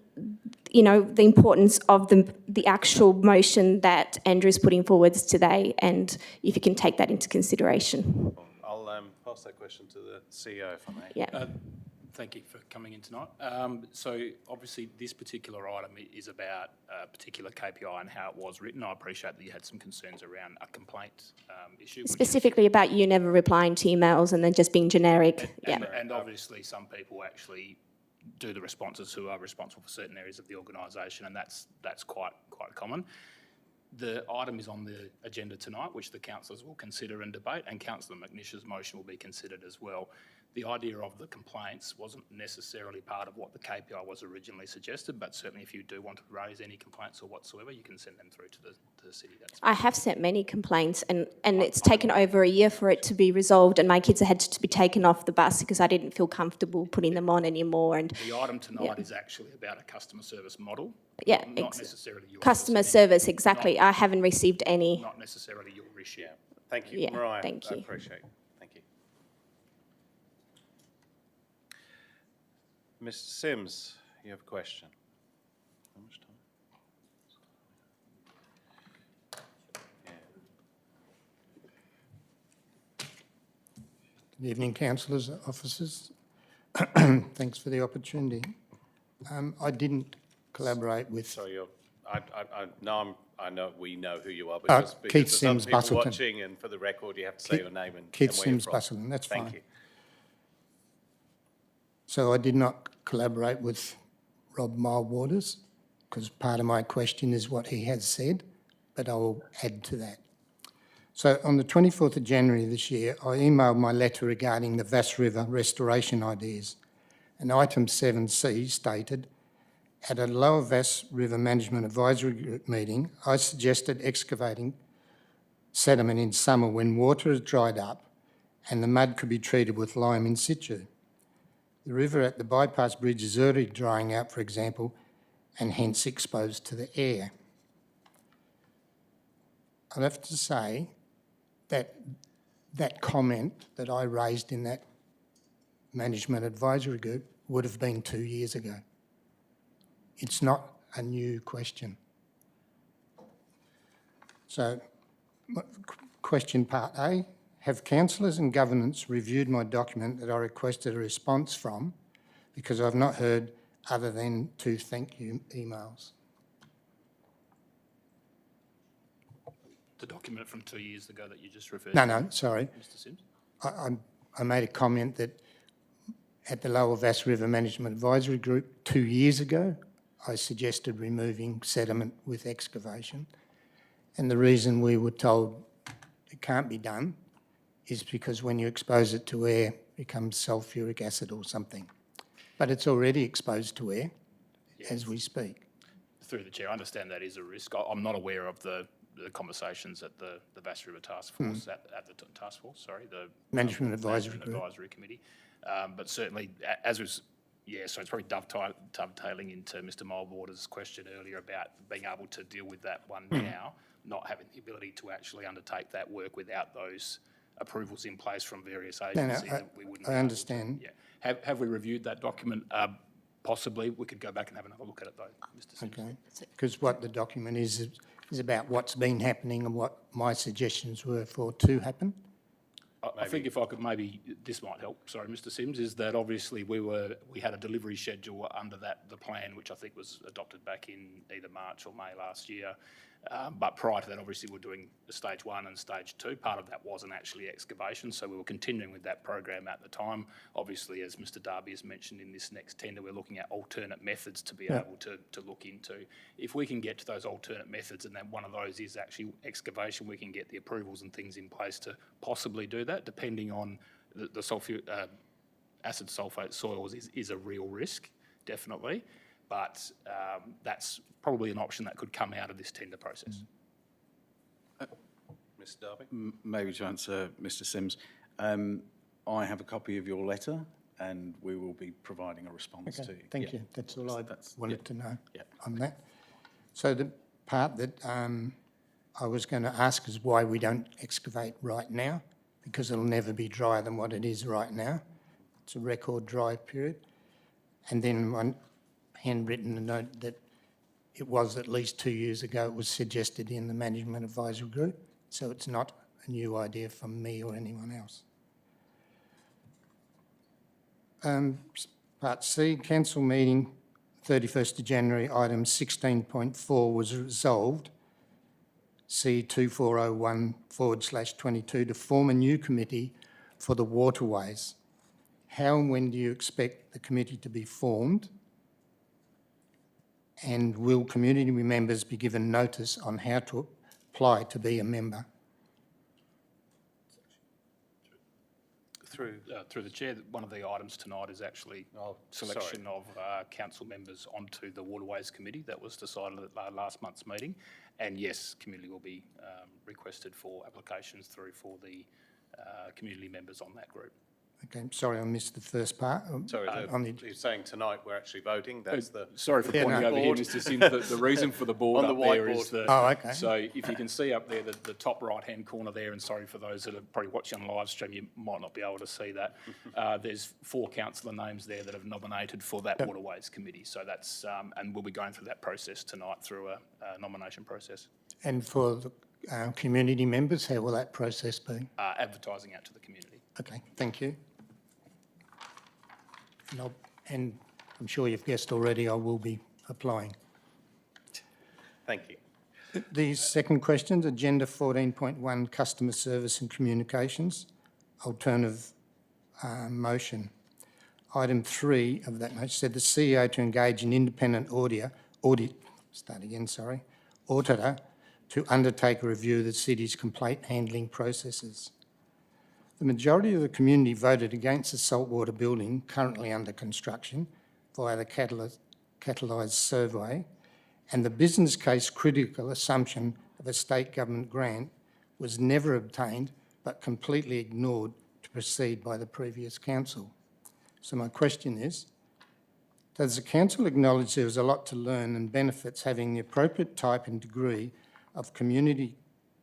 importance of the actual motion that Andrew's putting forwards today, and if you can take that into consideration. I'll pass that question to the CEO, if I may. Yeah. Thank you for coming in tonight. So obviously this particular item is about a particular KPI and how it was written. I appreciate that you had some concerns around a complaint issue. Specifically about you never replying to emails and then just being generic. And obviously some people actually do the responses who are responsible for certain areas of the organisation, and that's quite common. The item is on the agenda tonight, which the councillors will consider and debate, and Councillor McNish's motion will be considered as well. The idea of the complaints wasn't necessarily part of what the KPI was originally suggested, but certainly if you do want to raise any complaints or whatsoever, you can send them through to the city. I have sent many complaints, and it's taken over a year for it to be resolved, and my kids had to be taken off the bus because I didn't feel comfortable putting them on anymore. And the item tonight is actually about a customer service model. Yeah, not necessarily your customer service, exactly. I haven't received any. Not necessarily your issue. Thank you, Yeah, Mariah. thank you. I appreciate it. Thank you. Mr. Sims, you have a question. How much time? Good evening, councillors, officers. Thanks for the opportunity. I didn't collaborate with... Sorry, I know we know who you are, but just Keith because Sims, there's other people Busselton. watching, and for the record, you have to say your name and Keith where you're Sims, from. Busselton, that's fine. Thank you. So I did not collaborate with Rob Milewaters, because part of my question is what he has said, but I will add to that. So on the 24th of January this year, I emailed my letter regarding the Vass River restoration ideas, and item 7C stated, at a Lower Vass River Management Advisory Group meeting, I suggested excavating sediment in summer when water has dried up and the mud could be treated with lime in situ. The river at the bypass bridge is already drying out, for example, and hence exposed to the air. I'd have to say that that comment that I raised in that management advisory group would have been 2 years ago. It's not a new question. So Question part A, have councillors and governance reviewed my document that I requested a response from, because I've not heard other than 2 thank you emails? The document from 2 years ago that you just referred No, to. no, sorry. Mr Sims? I made a comment that at the Lower Bass River Management Advisory Group 2 years ago, I suggested removing sediment with excavation. And the reason we were told it can't be done is because when you expose it to air, it becomes sulfuric acid or something. But it's already exposed to air as we speak. Through the chair, I understand that is a risk. I'm not aware of the conversations at the Bass River Task Force, at the task force, sorry, the Management Advisory Management Group. Advisory Committee. But certainly, as was, yeah, so it's probably dovetailing into Mr Mulwater's question earlier about being able to deal with that one now, not having the ability to actually undertake that work without those approvals in place from various agencies. We wouldn't be I able understand. to, yeah. Have we reviewed that document? Possibly. We could go back and have another look at it though, Mr Sims. Okay, because what the document is about what's been happening and what my suggestions were for to happen. I think if I could maybe, this might help, sorry, Mr Sims, is that obviously we had a delivery schedule under the plan, which I think was adopted back in either March or May last year. But prior to that, obviously, we're doing stage 1 and stage 2. Part of that wasn't actually excavation, so we were continuing with that program at the time. Obviously, as Mr Darby has mentioned in this next tender, we're looking at alternate methods to be able to look into. If we can get to those alternate methods, and then one of those is actually excavation, we can get the approvals and things in place to possibly do that, depending on the acid sulphate soils is a real risk, definitely. But that's probably an option that could come out of this tender process. Mr Darby? Maybe to answer Mr Sims, I have a copy of your letter and we will be providing a response to you. Thank you. That's all I wanted to know Yeah. on that. So the part that I was going to ask is why we don't excavate right now, because it'll never be drier than what it is right now. It's a record dry period. And then one handwritten note that it was at least 2 years ago, it was suggested in the Management Advisory Group, so it's not a new idea from me or anyone else. Part C, council meeting 31st of January, item 16.4 was resolved, C2401/22, to form a new committee for the waterways. How and when do you expect the committee to be formed? And will community members be given notice on how to apply to be a member? Through the chair, one of the items tonight is actually selection of council members onto the Waterways Committee that was decided at last month's meeting. And yes, community will be requested for applications through for the community members on that group. Okay, sorry, I missed the first part. Sorry, you're saying tonight we're actually voting, that's the... Sorry for pointing over here, Mr Sims. The reason for the board On up the there whiteboard. is that... Oh, okay. So if you can see up there, the top right-hand corner there, and sorry for those that are probably watching on live stream, you might not be able to see that. There's 4 councillor names there that have nominated for that Waterways Committee. So that's, and we'll be going through that process tonight through a nomination process. And for the community members, how will that process be? Advertising out to the community. Okay, thank you. And I'm sure you've guessed already, I will be applying. Thank you. The second question, agenda 14.1, customer service and communications, alternative motion. Item 3 of that motion said the CEO to engage an independent auditor to undertake a review of the city's complaint handling processes. The majority of the community voted against the saltwater building currently under construction via the catalysed survey, and the business case critical assumption of a state government grant was never obtained but completely ignored to proceed by the previous council. So my question is, does the council acknowledge there is a lot to learn and benefits having the appropriate type and degree of community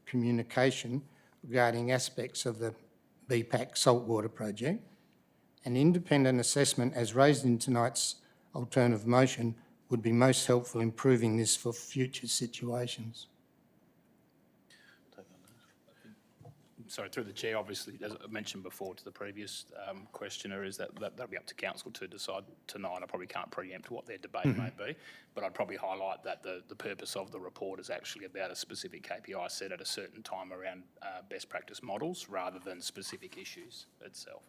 communication regarding aspects of the BPAC saltwater project? An independent assessment, as raised in tonight's alternative motion, would be most helpful in improving this for future situations. Sorry, through the chair, obviously, as I mentioned before to the previous questioner, is that'll be up to council to decide tonight. I probably can't preempt what their debate may be, but I'd probably highlight that the purpose of the report is actually about a specific KPI set at a certain time around best practice models rather than specific issues itself.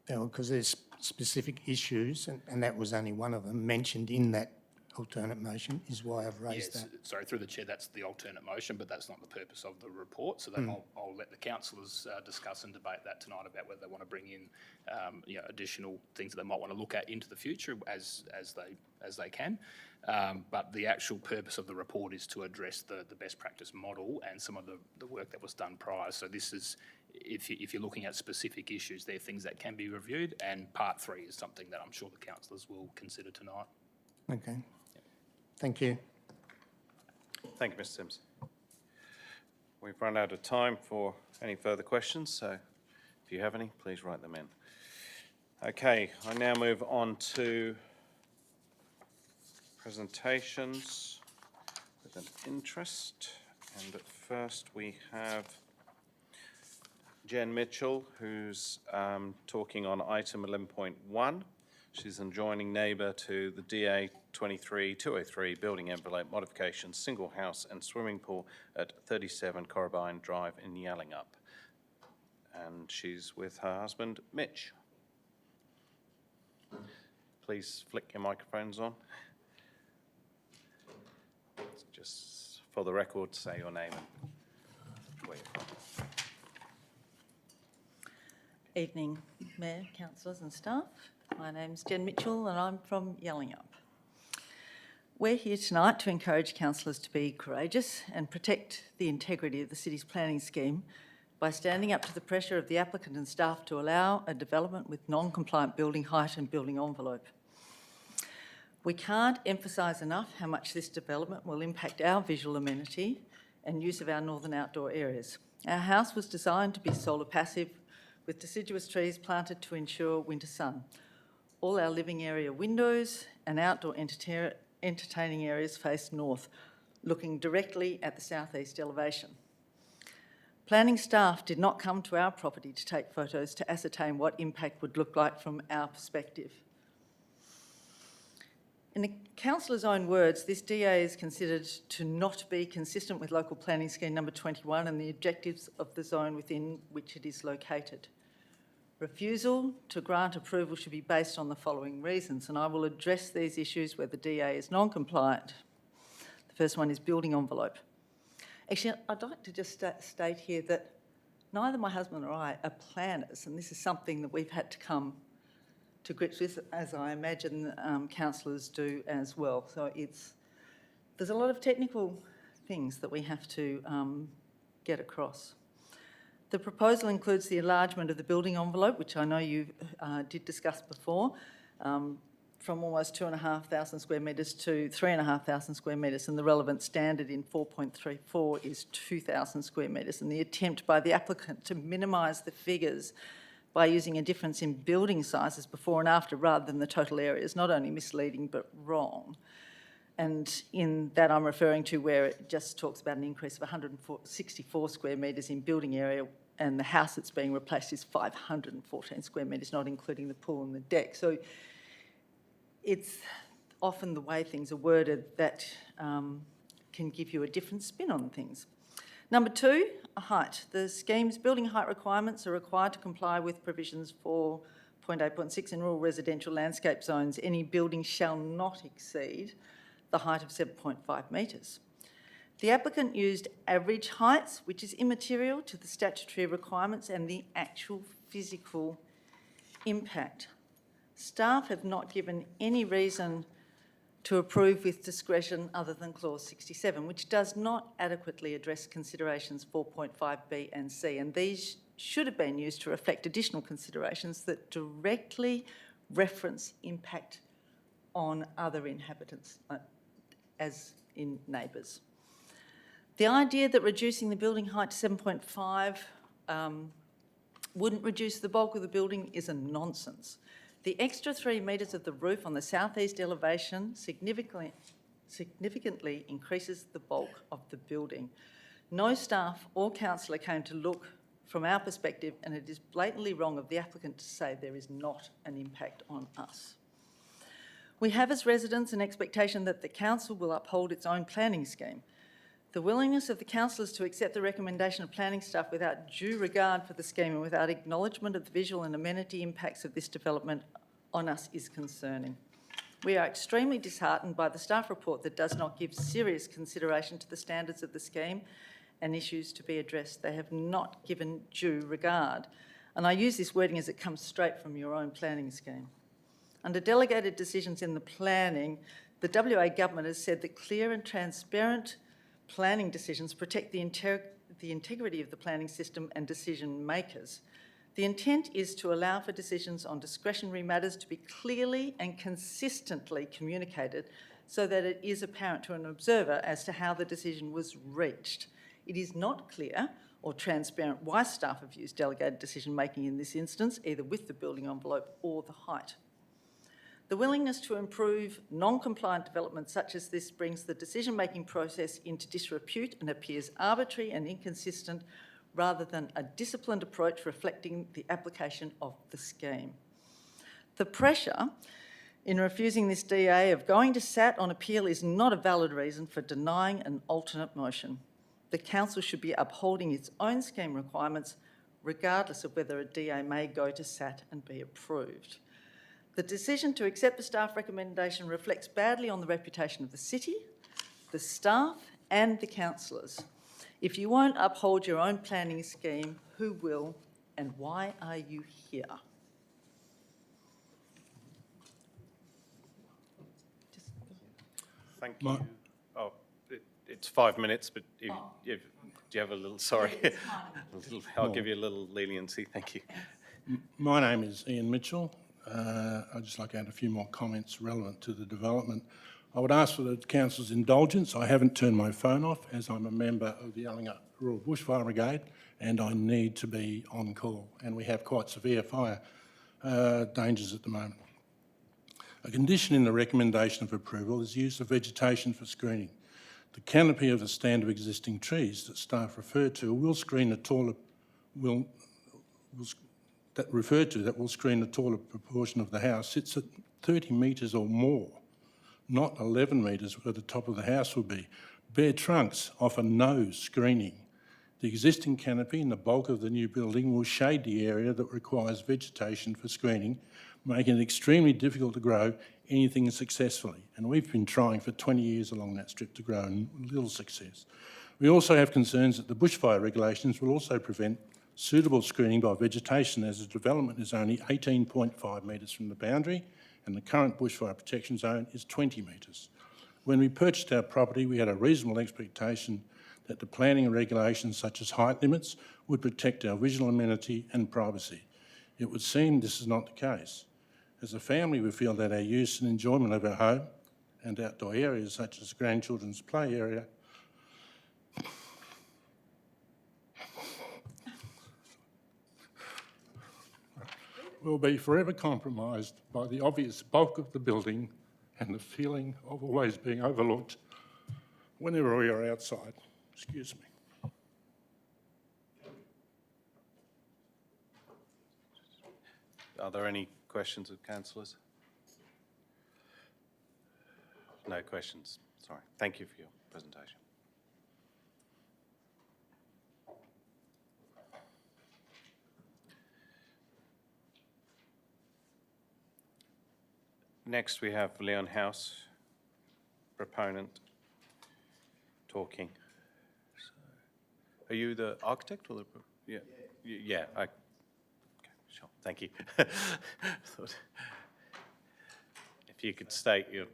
Yeah, because there's specific issues, and that was only one of them mentioned in that alternate motion, is why I've raised Yes, that. sorry, through the chair, that's the alternate motion, but that's not the purpose of the report. So then I'll let the councillors discuss and debate that tonight about whether they want to bring in additional things that they might want to look at into the future as they can. But the actual purpose of the report is to address the best practice model and some of the work that was done prior. So this is, if you're looking at specific issues, they're things that can be reviewed, and part 3 is something that I'm sure the councillors will consider tonight. Okay. Thank you. Thank you, Mr Sims. We've run out of time for any further questions, so if you have any, please write them in. Okay, I now move on to presentations with an interest. And at first we have Jen Mitchell, who's talking on item 11.1. She's an adjoining neighbour to the DA 23-203 building envelope modification, single house and swimming pool at 37 Corribine Drive in Yallingup. And she's with her husband, Mitch. Please flick your microphones on. Just for the record, say your name and where you're from. Evening, Mayor, councillors and staff. My name's Jen Mitchell and I'm from Yallingup. We're here tonight to encourage councillors to be courageous and protect the integrity of the city's planning scheme by standing up to the pressure of the applicant and staff to allow a development with non-compliant building height and building envelope. We can't emphasise enough how much this development will impact our visual amenity and use of our northern outdoor areas. Our house was designed to be solar passive with deciduous trees planted to ensure winter sun. All our living area windows and outdoor entertaining areas face north, looking directly at the southeast elevation. Planning staff did not come to our property to take photos to ascertain what impact would look like from our perspective. In the councillor's own words, this DA is considered to not be consistent with local planning scheme number 21 and the objectives of the zone within which it is located. Refusal to grant approval should be based on the following reasons, and I will address these issues where the DA is non-compliant. The first one is building envelope. Actually, I'd like to just state here that neither my husband or I are planners, and this is something that we've had to come to grips with, as I imagine councillors do as well. So there's a lot of technical things that we have to get across. The proposal includes the enlargement of the building envelope, which I know you did discuss before, from almost 2,500 square metres to 3,500 square metres, and the relevant standard in 4.34 is 2,000 square metres, and the attempt by the applicant to minimise the figures by using a difference in building sizes before and after rather than the total area is not only misleading but wrong. And in that I'm referring to where it just talks about an increase of 164 square metres in building area, and the house that's being replaced is 514 square metres, not including the pool and the deck. So it's often the way things are worded that can give you a different spin on things. Number 2, height. The scheme's building height requirements are required to comply with provisions for 4.8.6 in rural residential landscape zones. Any building shall not exceed the height of 7.5 metres. The applicant used average heights, which is immaterial to the statutory requirements and the actual physical impact. Staff have not given any reason to approve with discretion other than clause 67, which does not adequately address considerations 4.5b and c, and these should have been used to reflect additional considerations that directly reference impact on other inhabitants, as in neighbours. The idea that reducing the building height to 7.5 wouldn't reduce the bulk of the building is a nonsense. The extra 3 metres of the roof on the southeast elevation significantly increases the bulk of the building. No staff or councillor came to look from our perspective, and it is blatantly wrong of the applicant to say there is not an impact on us. We have as residents an expectation that the council will uphold its own planning scheme. The willingness of the councillors to accept the recommendation of planning staff without due regard for the scheme and without acknowledgement of the visual and amenity impacts of this development on us is concerning. We are extremely disheartened by the staff report that does not give serious consideration to the standards of the scheme and issues to be addressed. They have not given due regard. And I use this wording as it comes straight from your own planning scheme. Under delegated decisions in the planning, the WA government has said that clear and transparent planning decisions protect the integrity of the planning system and decision makers. The intent is to allow for decisions on discretionary matters to be clearly and consistently communicated so that it is apparent to an observer as to how the decision was reached. It is not clear or transparent why staff have used delegated decision making in this instance, either with the building envelope or the height. The willingness to improve non-compliant developments such as this brings the decision-making process into disrepute and appears arbitrary and inconsistent rather than a disciplined approach reflecting the application of the scheme. The pressure in refusing this DA of going to SAT on appeal is not a valid reason for denying an alternate motion. The council should be upholding its own scheme requirements regardless of whether a DA may go to SAT and be approved. The decision to accept the staff recommendation reflects badly on the reputation of the city, the staff and the councillors. If you won't uphold your own planning scheme, who will and why are you here? Thank you. Oh, it's 5 minutes, but do you have a little, sorry, I'll give you a little leniency, thank you. My name is Ian Mitchell. I'd just like to add a few more comments relevant to the development. I would ask for the council's indulgence. I haven't turned my phone off as I'm a member of the Allinga Rural Bushfire Brigade and I need to be on call, and we have quite severe fire dangers at the moment. A condition in the recommendation of approval is use of vegetation for screening. The canopy of the stand of existing trees that staff refer to will screen a taller that will screen a taller proportion of the house sits at 30 metres or more, not 11 metres where the top of the house will be. Bare trunks offer no screening. The existing canopy in the bulk of the new building will shade the area that requires vegetation for screening, making it extremely difficult to grow anything successfully. And we've been trying for 20 years along that strip to grow and little success. We also have concerns that the bushfire regulations will also prevent suitable screening by vegetation as the development is only 18.5 metres from the boundary and the current bushfire protection zone is 20 metres. When we purchased our property, we had a reasonable expectation that the planning and regulations such as height limits would protect our visual amenity and privacy. It would seem this is not the case. As a family, we feel that our use and enjoyment of our home and outdoor areas such as grandchildren's play area will be forever compromised by the obvious bulk of the building and the feeling of always being overlooked whenever we are outside. Excuse me. Are there any questions of councillors? No questions, sorry. Thank you for your presentation. Next, we have Leon House, proponent, talking. So, are you the architect or the? Yeah. Yeah. Okay. Sure. Thank you. Thought if you could state your,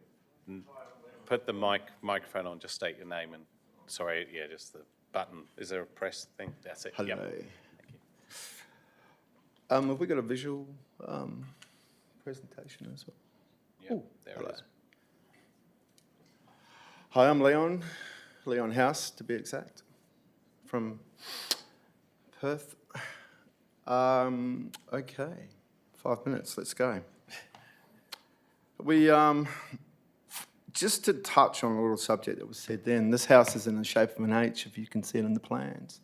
put the microphone on. Just state your name and sorry. Yeah, just the button. Is there a press thing? That's it. Hello. Yep. Thank you. Have we got a visual presentation as well? Yeah, there it is. Hi, I'm Leon House to be exact, from Perth. Okay, 5 minutes, let's go. We, just to touch on a little subject that was said then, this house is in the shape of an H, if you can see it in the plans.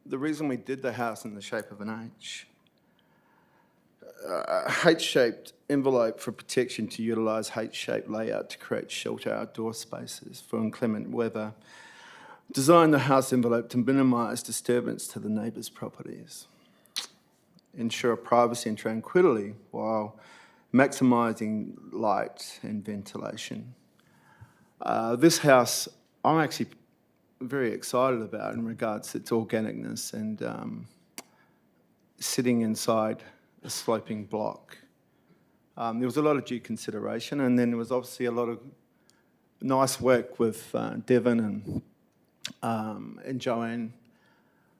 the reason we did the house in the shape of an H, a H-shaped envelope for protection to utilise H-shaped layout to create shelter outdoor spaces for inclement weather. Design the house envelope to minimise disturbance to the neighbours' properties. Ensure privacy and tranquility while maximising light and ventilation. This house, I'm actually very excited about in regards to its organicness and sitting inside a sloping block. There was a lot of due consideration, and then there was obviously a lot of nice work with Devon and Joanne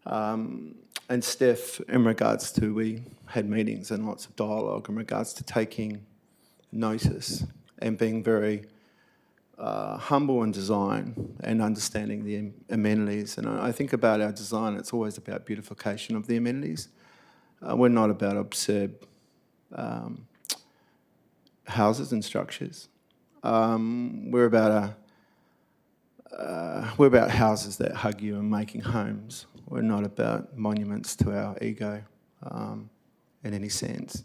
and Steph in regards to, we had meetings and lots of dialogue in regards to taking notice and being very humble in design and understanding the amenities. And I think about our design, it's always about beautification of the amenities. We're not about absurd houses and structures. We're about houses that hug you and making homes. We're not about monuments to our ego in any sense.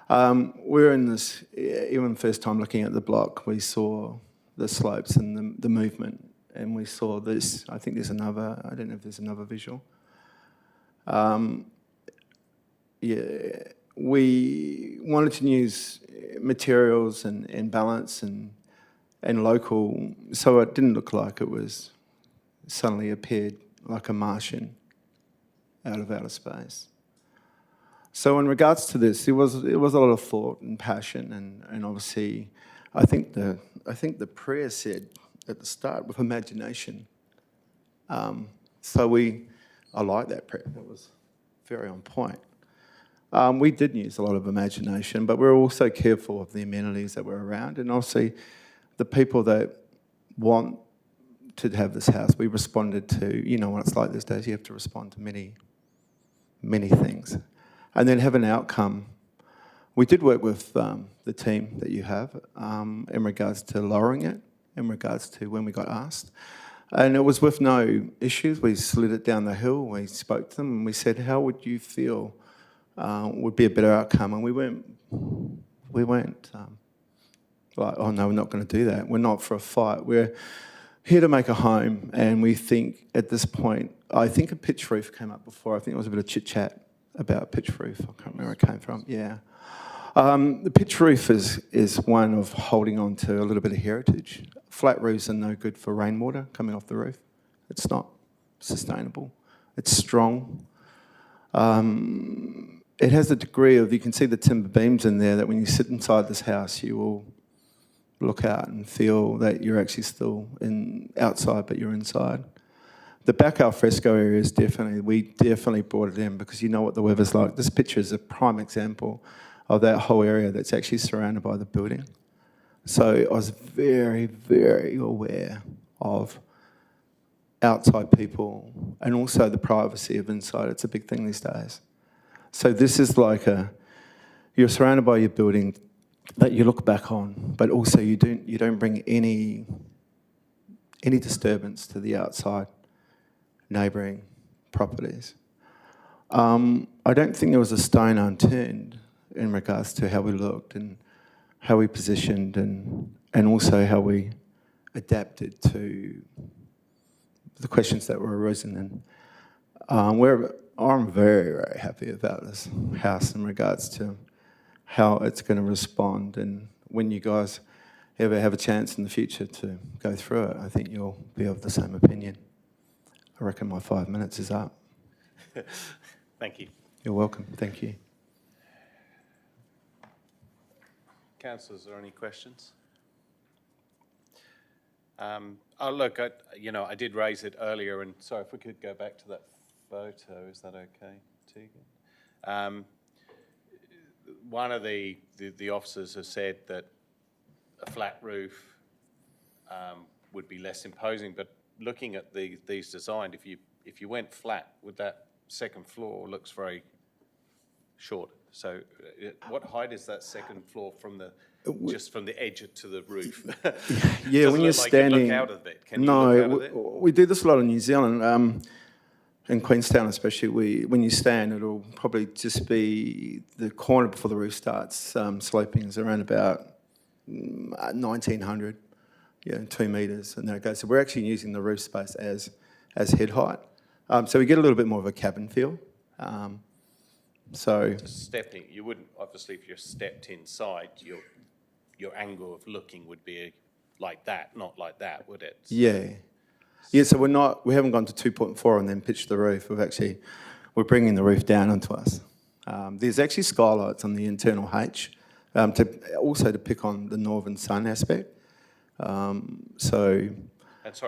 We're in this, even the first time looking at the block, we saw the slopes and the movement, and we saw this. I think there's another, I don't know if there's another visual. Yeah, we wanted to use materials and balance and local, so it didn't look like it was suddenly appeared like a Martian out of outer space. So in regards to this, it was a lot of thought and passion, and obviously, I think the prayer said at the start with imagination. So I like that prayer. That was very on point. We did use a lot of imagination, but we're also careful of the amenities that were around, and obviously the people that want to have this house, we responded to, you know what it's like these days, you have to respond to many, many things. And then have an outcome. We did work with the team that you have in regards to lowering it, in regards to when we got asked. And it was with no issues. We slid it down the hill, we spoke to them, and we said, how would you feel would be a better outcome? And we weren't like, oh no, we're not going to do that. We're not for a fight. We're here to make a home, and we think at this point, I think a pitch roof came up before. I think there was a bit of chit-chat about pitch roof. I can't remember where it came from. Yeah. The pitch roof is one of holding on to a little bit of heritage. Flat roofs are no good for rainwater coming off the roof. It's not sustainable. It's strong. It has a degree of, you can see the timber beams in there, that when you sit inside this house, you will look out and feel that you're actually still outside, but you're inside. The back al fresco area is we definitely brought it in because you know what the weather's like. This picture is a prime example of that whole area that's actually surrounded by the building. So I was very, very aware of outside people and also the privacy of inside. It's a big thing these days. So this is like you're surrounded by your building that you look back on, but also you don't bring any disturbance to the outside neighbouring properties. I don't think there was a stone unturned in regards to how we looked and how we positioned and also how we adapted to the questions that were arisen. And I'm very, very happy about this house in regards to how it's going to respond. And when you guys ever have a chance in the future to go through it, I think you'll be of the same opinion. I reckon my 5 minutes is up. Thank you. You're welcome. Thank you. Councillors, are there any questions? Look, I did raise it earlier, and sorry, if we could go back to that photo, is that okay, Tegan? One of the officers has said that a flat roof would be less imposing, but looking at these designed, if you went flat, would that second floor looks very short. So what height is that second floor from just from the edge to the roof? Yeah, when you're standing... You look out of it. Can you look out of it? We do this a lot in New Zealand. in Queenstown especially, when you stand, it'll probably just be the corner before the roof starts sloping is around about 1900, 2 metres, and there it goes. So we're actually using the roof space as head height. So we get a little bit more of a cabin feel. So Stepping, you wouldn't, obviously, if you're stepped inside, your angle of looking would be like that, not like that, would it? yeah. Yeah, so we haven't gone to 2.4 and then pitched the roof. We're bringing the roof down onto us. There's actually skylights on the internal H, to pick on the northern sun aspect. And sorry,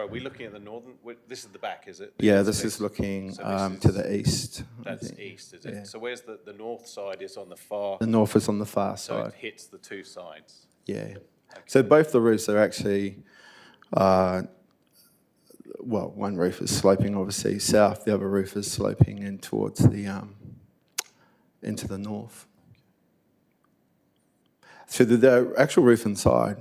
are we looking at the northern, this is the back, is it? Yeah, this is looking to the east. That's east, is it? Yeah. So where's the north side is on the far? The north is on the far so side. So it hits the two sides? Yeah. Okay. So both the roofs are actually, one roof is sloping obviously south, the other roof is sloping in towards the, into the north. So the actual roof inside,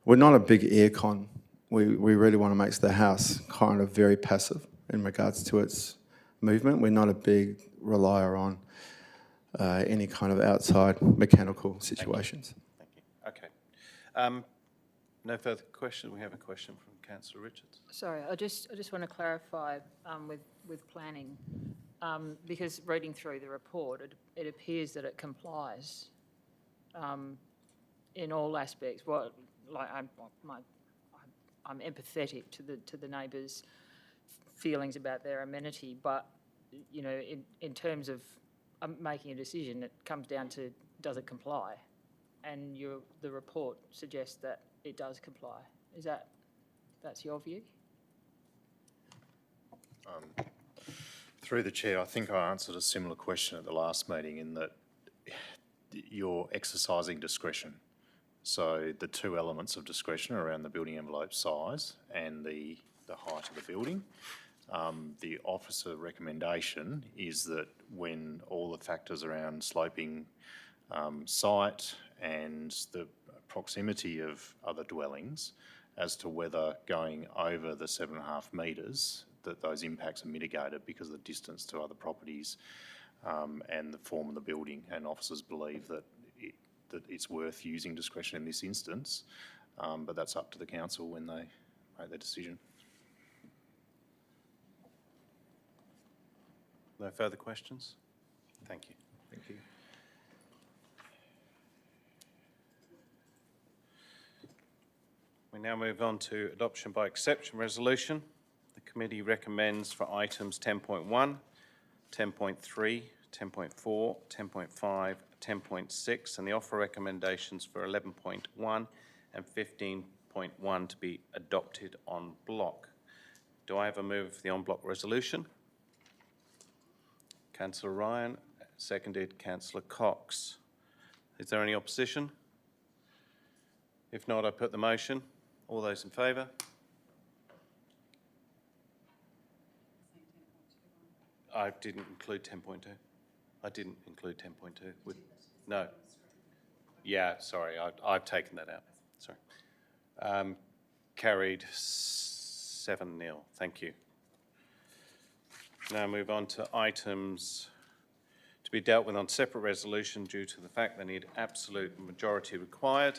we're not a big aircon. We really want to make the house kind of very passive in regards to its movement. We're not a big relier on any kind of outside mechanical situations. Thank you. Okay. No further questions. We have a question from Councillor Richards. Sorry, I just want to clarify with planning, because reading through the report, it appears that it complies in all aspects. I'm empathetic to the neighbours' feelings about their amenity, but in terms of making a decision, it comes down to does it comply, and the report suggests that it does comply. That's your view? Through the chair, I think I answered a similar question at the last meeting in that you're exercising discretion. So the two elements of discretion around the building envelope size and the height of the building. The officer recommendation is that when all the factors around sloping site and the proximity of other dwellings as to whether going over the 7.5 metres, that those impacts are mitigated because of the distance to other properties and the form of the building, and officers believe that it's worth using discretion in this instance, but that's up to the council when they make their decision. No further questions? Thank you. Thank you. We now move on to adoption by exception resolution. The committee recommends for items 10.1, 10.3, 10.4, 10.5, 10.6, and the offer recommendations for 11.1 and 15.1 to be adopted en bloc. Do I have a move for the en bloc resolution? Councillor Ryan, seconded Councillor Cox. Is there any opposition? If not, I put the motion. All those in favour? I didn't include 10.2. I didn't include 10.2. No. Yeah, sorry, I've taken that out. Sorry. Carried 7-0. Thank you. Now move on to items to be dealt with on separate resolution due to the fact they need absolute majority required,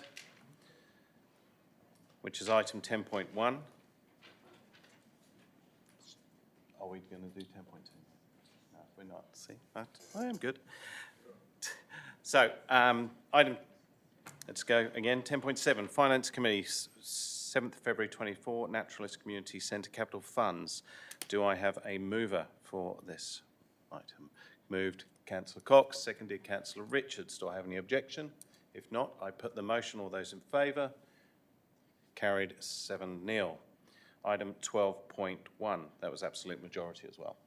which is item 10.1. Are we going to do 10.2? No, we're not. See, but I am good. So, let's go again. 10.7, Finance Committee, 7th February 24, Naturalist Community Centre Capital Funds. Do I have a mover for this item? Moved Councillor Cox, seconded Councillor Richards. Do I have any objection? If not, I put the motion. All those in favour? Carried 7-0. Item 12.1, that was absolute majority as well.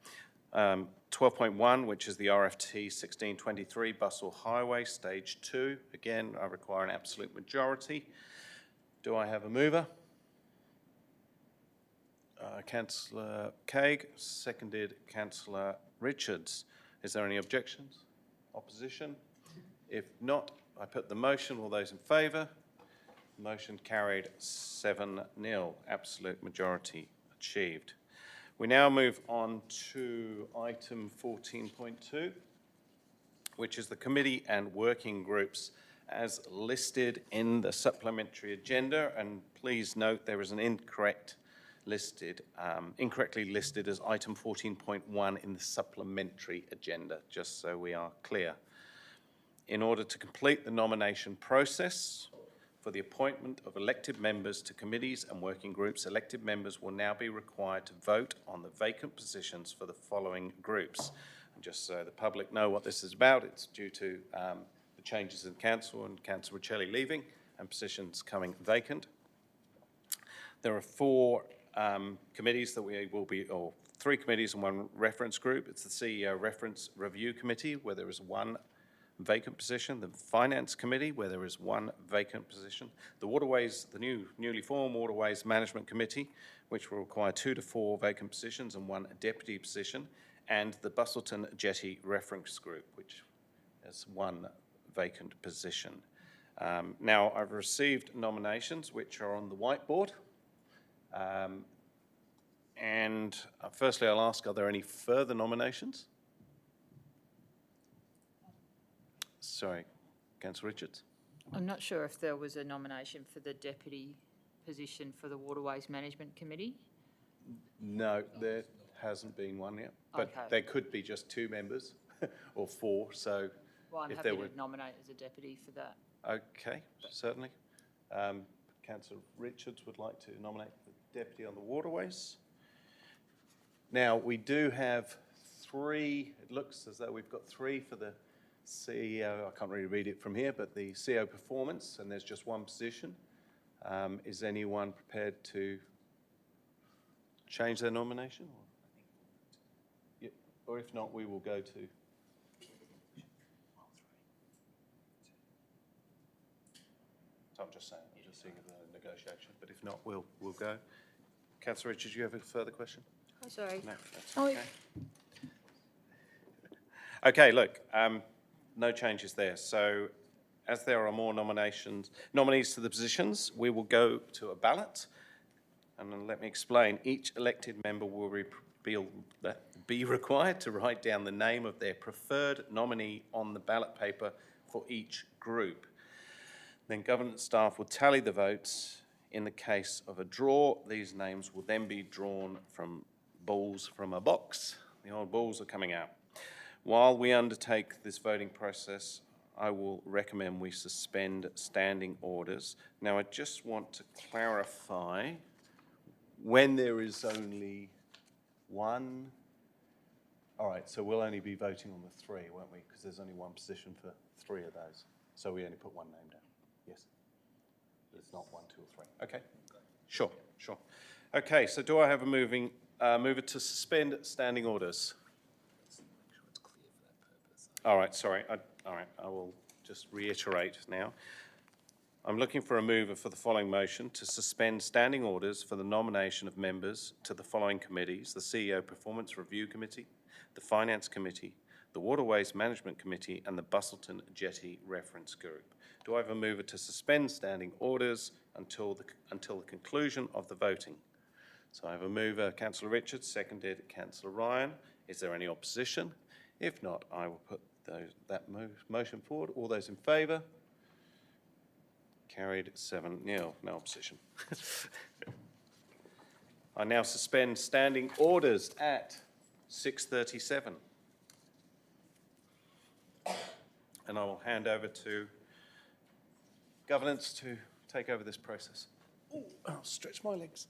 12.1, which is the RFT 1623 Busselton Highway, Stage 2. Again, I require an absolute majority. Do I have a mover? Councillor Craig, seconded Councillor Richards. Is there any objections? Opposition? If not, I put the motion. All those in favour? Motion carried 7-0. Absolute majority achieved. We now move on to item 14.2, which is the committee and working groups as listed in the supplementary agenda. And please note there is an incorrectly listed as item 14.1 in the supplementary agenda, just so we are clear. In order to complete the nomination process for the appointment of elected members to committees and working groups, elected members will now be required to vote on the vacant positions for the following groups. And just so the public know what this is about, it's due to the changes in council and Councillor Riccelli leaving and positions coming vacant. There are four committees that we will be, or three committees and one reference group. It's the CEO Reference Review Committee, where there is one vacant position, the Finance Committee, where there is one vacant position, the Waterways, the newly formed Waterways Management Committee, which will require 2 to 4 vacant positions and one deputy position, and the Busselton Jetty Reference Group, which has one vacant position. Now, I've received nominations which are on the whiteboard. And firstly, I'll ask, are there any further nominations? Sorry, Councillor Richards. I'm not sure if there was a nomination for the deputy position for the Waterways Management Committee. No, there hasn't been one yet, but Okay. there could be just 2 members or 4, so Well, I'm if happy there to were... nominate as a deputy for that. Okay, certainly. Councillor Richards would like to nominate the deputy on the Waterways. Now, we do have 3, it looks as though we've got 3 for the CEO, I can't really read it from here, but the CEO Performance, and there's just one position. Is anyone prepared to change their nomination? Yeah, or if not, we will go to... So I'm just saying, I'm just seeing the negotiation, but if not, we'll go. Councillor Richards, you have a further question? Oh, sorry. No, that's okay. Okay, look, no changes there. So as there are more nominees to the positions, we will go to a ballot. And then let me explain. Each elected member will be required to write down the name of their preferred nominee on the ballot paper for each group. Then governance staff will tally the votes. In the case of a draw, these names will then be drawn from balls from a box. The old balls are coming out. While we undertake this voting process, I will recommend we suspend standing orders. Now, I just want to clarify, when there is only one, all right, so we'll only be voting on the 3, won't we? Because there's only one position for 3 of those. So we only put one name down. Yes. It's not 1, 2, or 3. Okay. Sure. Okay, so do I have a mover to suspend standing orders? All right, sorry. All right, I will just reiterate now. I'm looking for a mover for the following motion: to suspend standing orders for the nomination of members to the following committees: the CEO Performance Review Committee, the Finance Committee, the Waterways Management Committee, and the Busselton Jetty Reference Group. Do I have a mover to suspend standing orders until the conclusion of the voting? So I have a mover, Councillor Richards, seconded Councillor Ryan. Is there any opposition? If not, I will put that motion forward. All those in favour? Carried 7-0, no opposition. I now suspend standing orders at 6:37. And I will hand over to governance to take over this process. Ooh, I'll stretch my legs.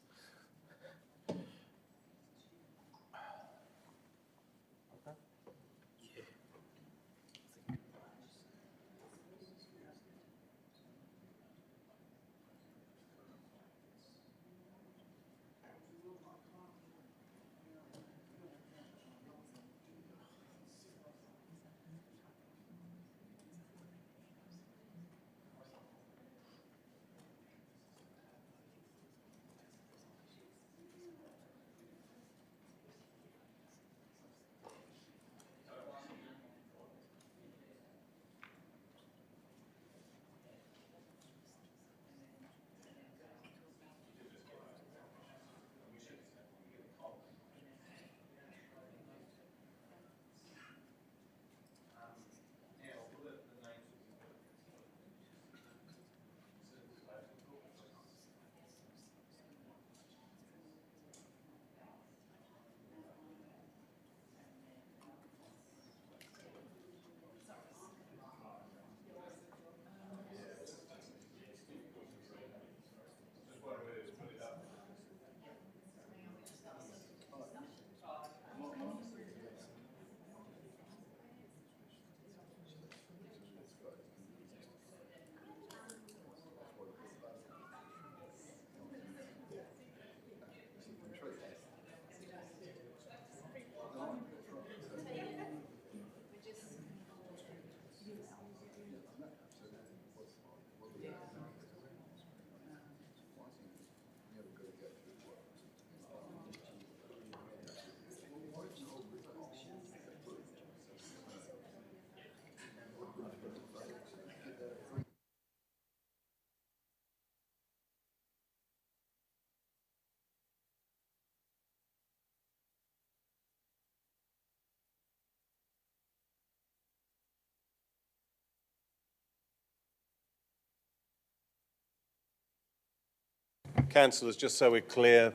Councillors, just so we're clear,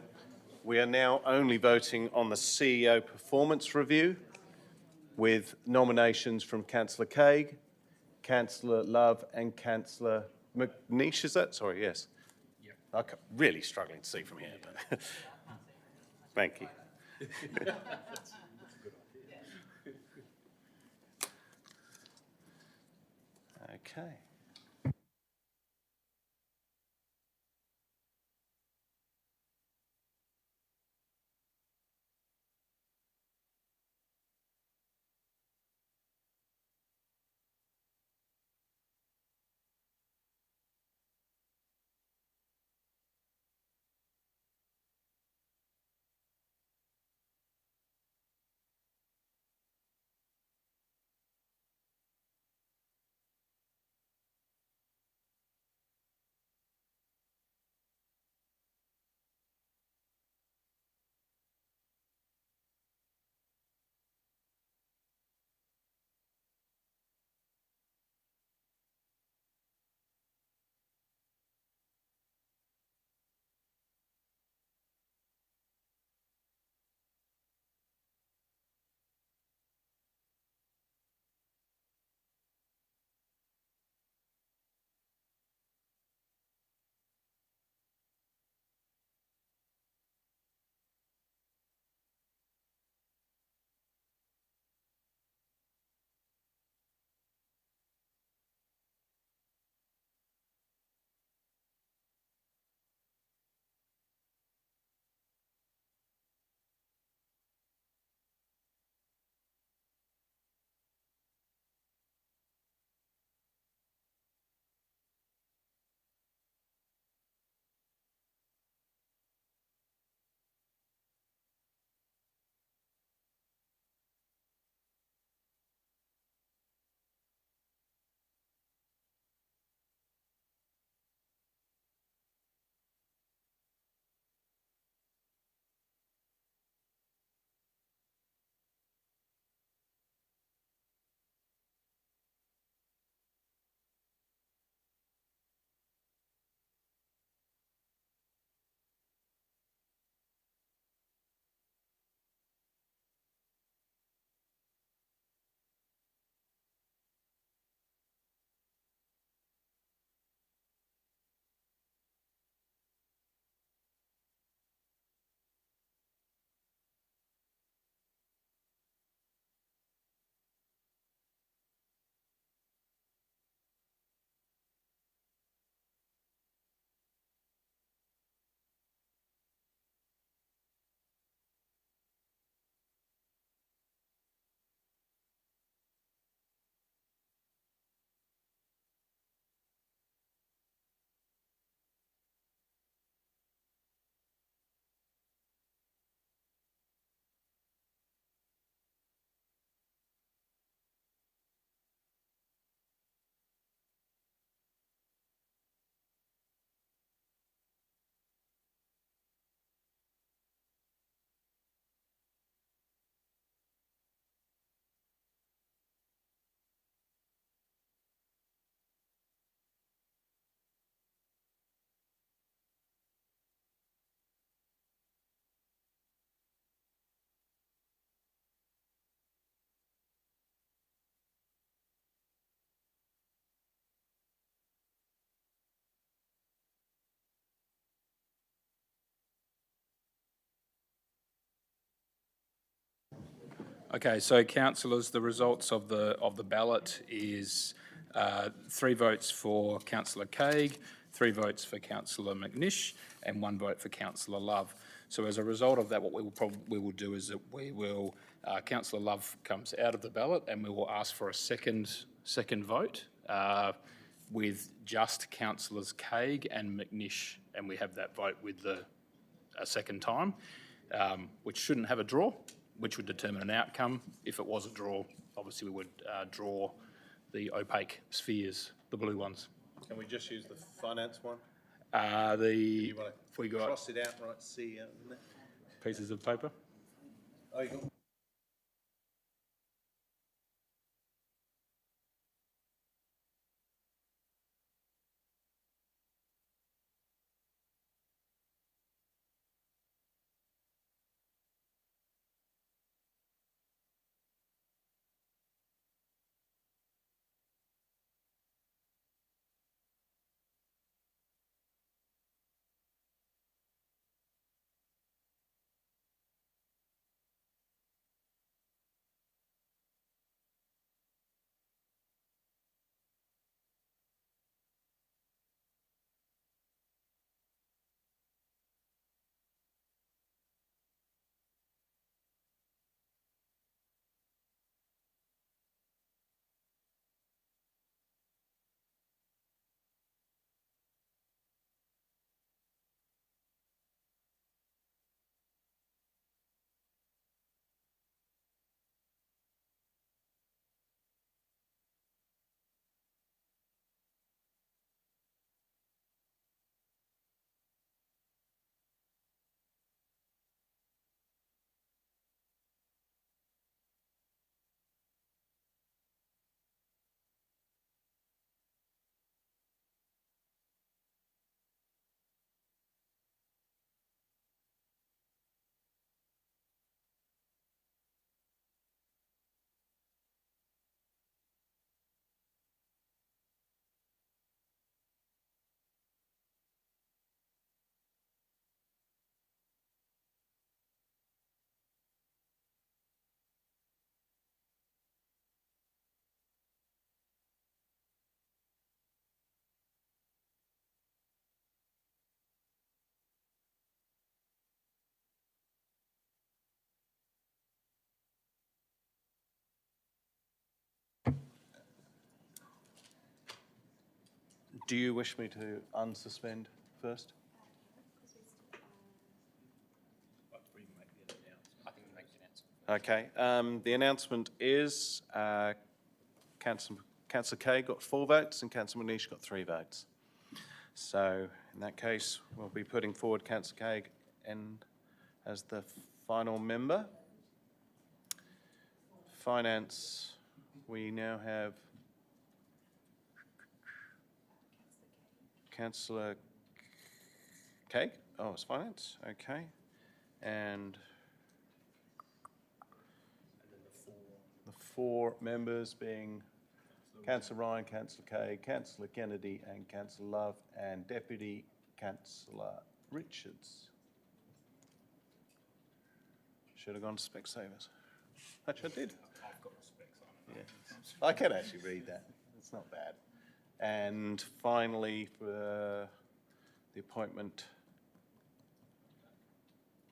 we are now only voting on the CEO performance review with nominations from Councillor Craig, Councillor Love and Councillor McNeish, is that? Sorry, yes. Yep. I'm really struggling to see from here. But thank you. Okay. Okay, so councillors, the results of the ballot is 3 votes for Councillor Craig, 3 votes for Councillor McNeish, and 1 vote for Councillor Love. So as a result of that, what we will do is that we will Councillor Love comes out of the ballot, and we will ask for a second vote with just Councillors Craig and McNeish, and we have that vote with a second time, which shouldn't have a draw, which would determine an outcome. If it was a draw, obviously we would draw the opaque spheres, the blue ones. Can we just use the finance one? You want if we got cross it out, right? See pieces of paper. Oh, you got Do you wish me to unsuspend first? Okay, the announcement is Councillor Kay got 4 votes and Councillor Manish got 3 votes. So in that case, we'll be putting forward Councillor Kay as the final member. Finance, we now have Councillor Kay. Oh, it's finance, okay. And the 4 members being Councillor Ryan, Councillor Kay, Councillor Kennedy and Councillor Love and Deputy Councillor Richards. Should have gone to Specsavers. Actually, I did. I've got specs on it. Yeah. I can actually read that. It's not bad. And finally, for the appointment.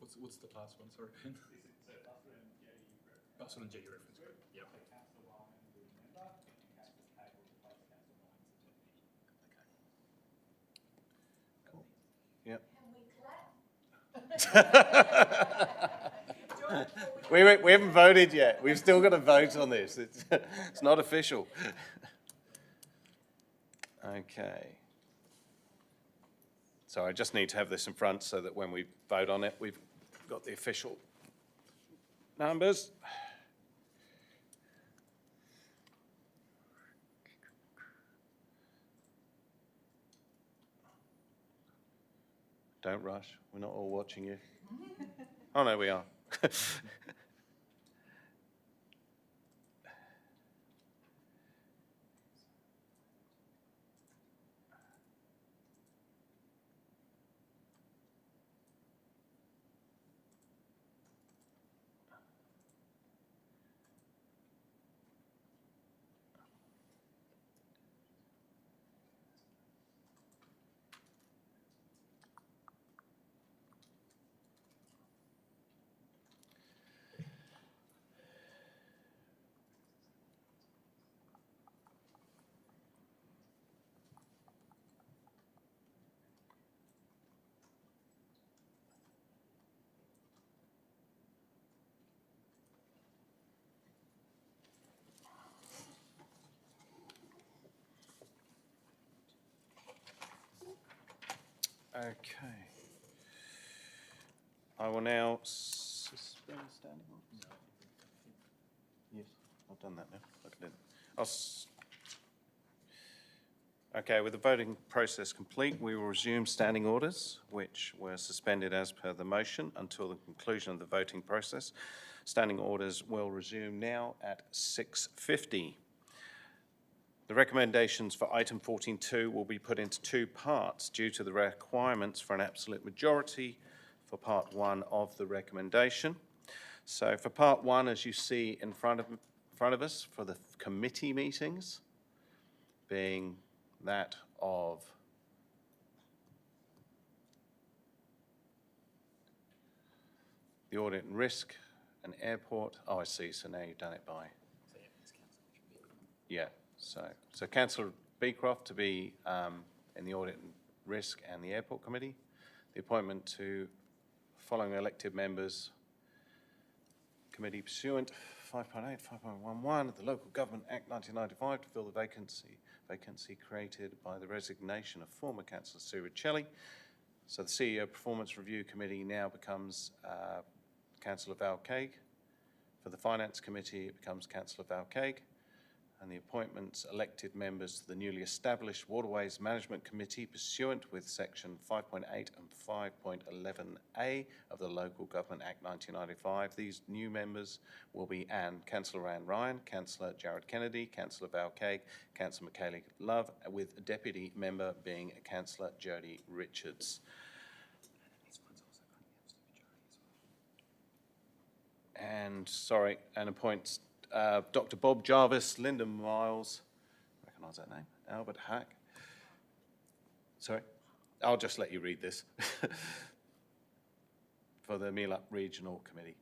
What's the last one, sorry? Busselton Jetty reference group. Yep. Yep. We haven't voted yet. We've still got to vote on this. It's not official. Okay. So I just need to have this in front so that when we vote on it, we've got the official numbers. Don't rush. We're not all watching you. Oh, no, we are. Okay. I will now suspend standing orders. Yes, I've done that now. Look at it. Okay, with the voting process complete, we will resume standing orders, which were suspended as per the motion until the conclusion of the voting process. Standing orders will resume now at 6:50. The recommendations for item 14.2 will be put into 2 parts due to the requirements for an absolute majority for part 1 of the recommendation. So for part 1, as you see in front of us for the committee meetings, being that of the audit and risk and airport. Oh, I see. So now you've done it by. Yeah. So Councillor Beecroft to be in the Audit and Risk and the Airport Committee. The appointment to following elected members committee pursuant 5.8, 5.11 of the Local Government Act 1995 to fill the vacancy created by the resignation of former Councillor Sue Riccelli. So the CEO Performance Review Committee now becomes Councillor Val Caig. For the Finance Committee, it becomes Councillor Val Caig. And the appointments elected members to the newly established Waterways Management Committee pursuant with section 5.8 and 5.11A of the Local Government Act 1995. These new members will be Councillor Anne Ryan, Councillor Jared Kennedy, Councillor Val Caig, Councillor Michaela Love, with a deputy member being Councillor Jodie Richards. And appoints Dr. Bob Jarvis, Linda Miles, recognise that name, Albert Hack. Sorry, I'll just let you read this. For the Meelup Regional Committee.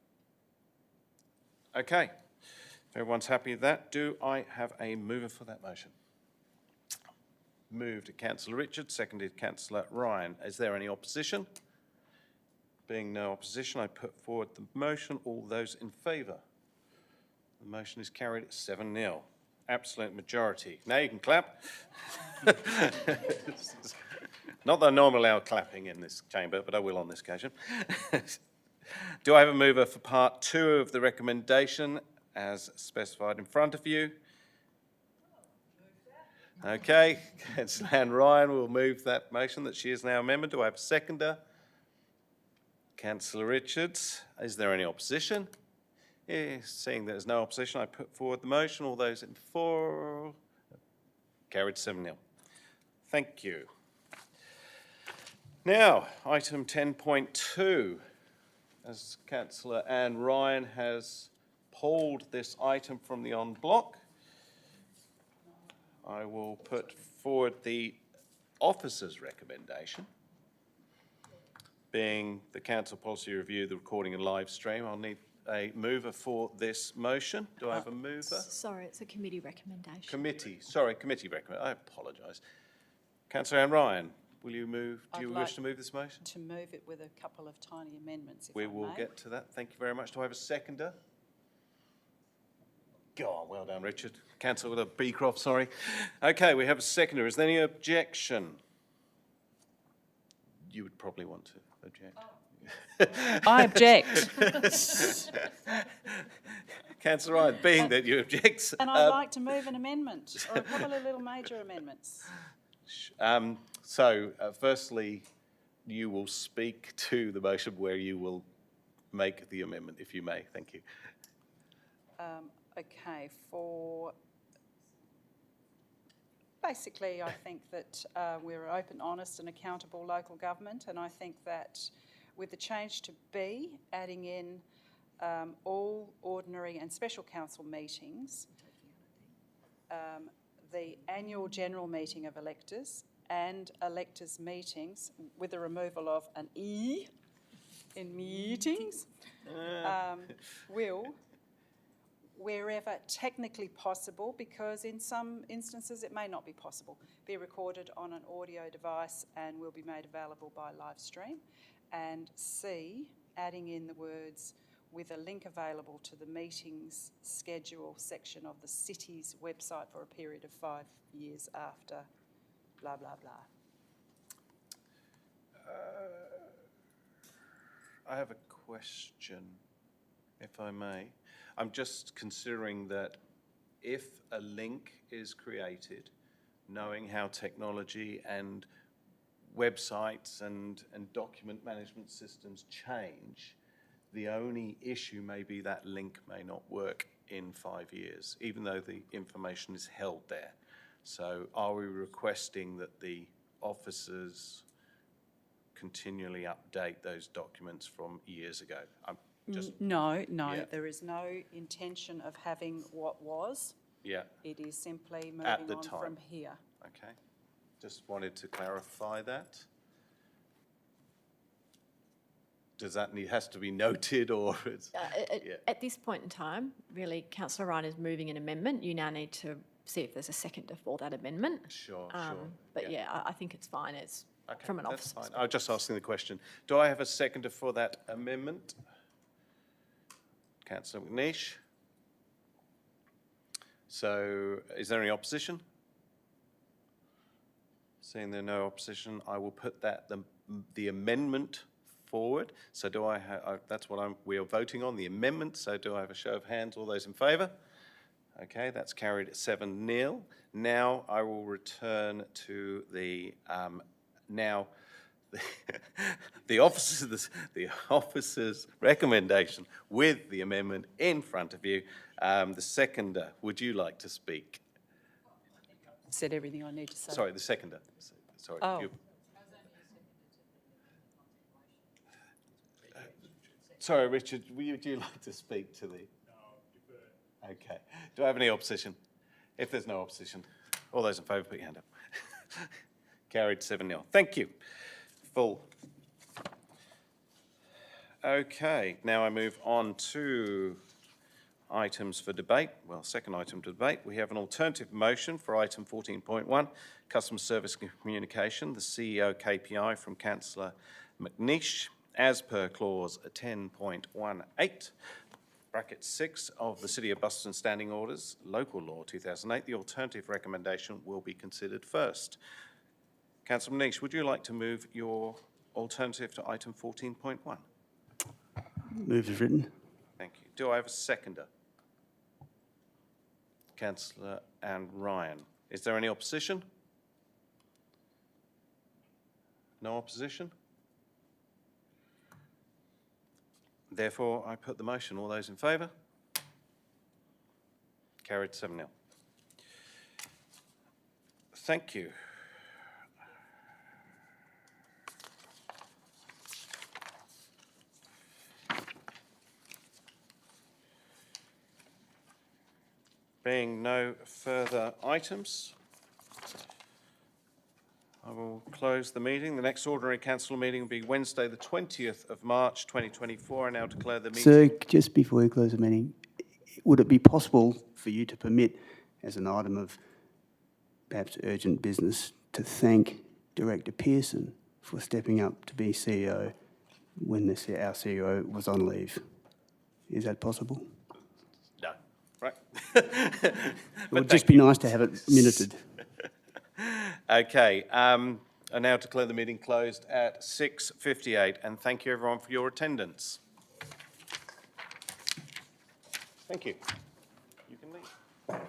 Okay, if everyone's happy with that, do I have a mover for that motion? moved Councillor Richards, seconded Councillor Ryan. Is there any opposition? Being no opposition, I put forward the motion. All those in favour? The motion is carried 7-0. Absolute majority. Now you can clap. Not that I normally allow clapping in this chamber, but I will on this occasion. Do I have a mover for part 2 of the recommendation as specified in front of you? Okay, Councillor Anne Ryan will move that motion that she is now amendment. Do I have a seconder? Councillor Richards. Is there any opposition? Yes, seeing there's no opposition, I put forward the motion. All those in favour? Carried 7-0. Thank you. Now, item 10.2. As Councillor Anne Ryan has pulled this item from the en bloc, I will put forward the officer's recommendation. Being the council policy review, the recording and live stream, I'll need a mover for this motion. Do I have a mover? Sorry, it's a committee recommendation. Committee recommendation. I apologise. Councillor Anne Ryan, will you move? Do you wish to move this motion? To move it with a couple of tiny amendments, if I We may. will get to that. Thank you very much. Do I have a seconder? Go on, well done, Richard. Councillor Beecroft, sorry. Okay, we have a seconder. Is there any objection? You would probably want to object. I object. Councillor Ryan, being that you object. And I'd like to move an amendment, or a couple of little major amendments. Firstly, you will speak to the motion where you will make the amendment, if you may. Thank you. Okay, for... Basically, I think that we're open, honest and accountable local government, and I think that with the change to B, adding in all ordinary and special council meetings, the annual general meeting of electors and electors' meetings with the removal of an E in meetings will, wherever technically possible, because in some instances it may not be possible, be recorded on an audio device and will be made available by live stream. And C, adding in the words with a link available to the meetings schedule section of the city's website for a period of 5 years after blah, blah, blah. I have a question, if I may. I'm just considering that if a link is created, knowing how technology and websites and document management systems change, the only issue may be that link may not work in 5 years, even though the information is held there. So are we requesting that the officers continually update those documents from years ago? I'm just... No, Yeah. there is no intention of having what was. Yeah. It is simply At moving the on time. from here. Okay. Just wanted to clarify that. Does that need, has to be noted, or it's... yeah. At this point in time, really, Councillor Ryan is moving an amendment. You now need to see if there's a seconder for that amendment. Sure. But yeah, I think it's fine. It's Okay, from an that's officer's fine. perspective. I was just asking the question. Do I have a seconder for that amendment? Councillor McNeish. So is there any opposition? Seeing there no opposition, I will put that the amendment forward. So do I have, that's what we are voting on, the amendment. So do I have a show of hands? All those in favour? Okay, that's carried at 7-0. Now I will return to the the officer's recommendation with the amendment in front of you. The seconder, would you like to speak? Said everything I need to say. Sorry, the seconder. Sorry. Oh. Sorry, Richard, would you like to speak to the... No, okay. Do I have any opposition? If there's no opposition, all those in favour, put your hand up. Carried 7-0. Thank you. Full. Okay, now I move on to items for debate. Well, second item to debate, we have an alternative motion for item 14.1, customer service and communication, the CEO KPI from Councillor McNeish, as per clause 10.18, bracket 6 of the City of Busselton Standing Orders, Local Law 2008. The alternative recommendation will be considered first. Councillor McNeish, would you like to move your alternative to item 14.1? Move as written. Thank you. Do I have a seconder? Councillor and Ryan. Is there any opposition? No opposition? Therefore, I put the motion. All those in favour? Carried 7-0. Thank you. Being no further items, I will close the meeting. The next ordinary council meeting will be Wednesday, the 20th of March, 2024. I now declare the meeting. Sir, just before we close the meeting, would it be possible for you to permit, as an item of perhaps urgent business, to thank Director Pearson for stepping up to be CEO when our CEO was on leave? Is that possible? No. Right. It would just be nice to have it minuted. Okay. I now declare the meeting closed at 6:58, and thank you everyone for your attendance. Thank you. You can leave.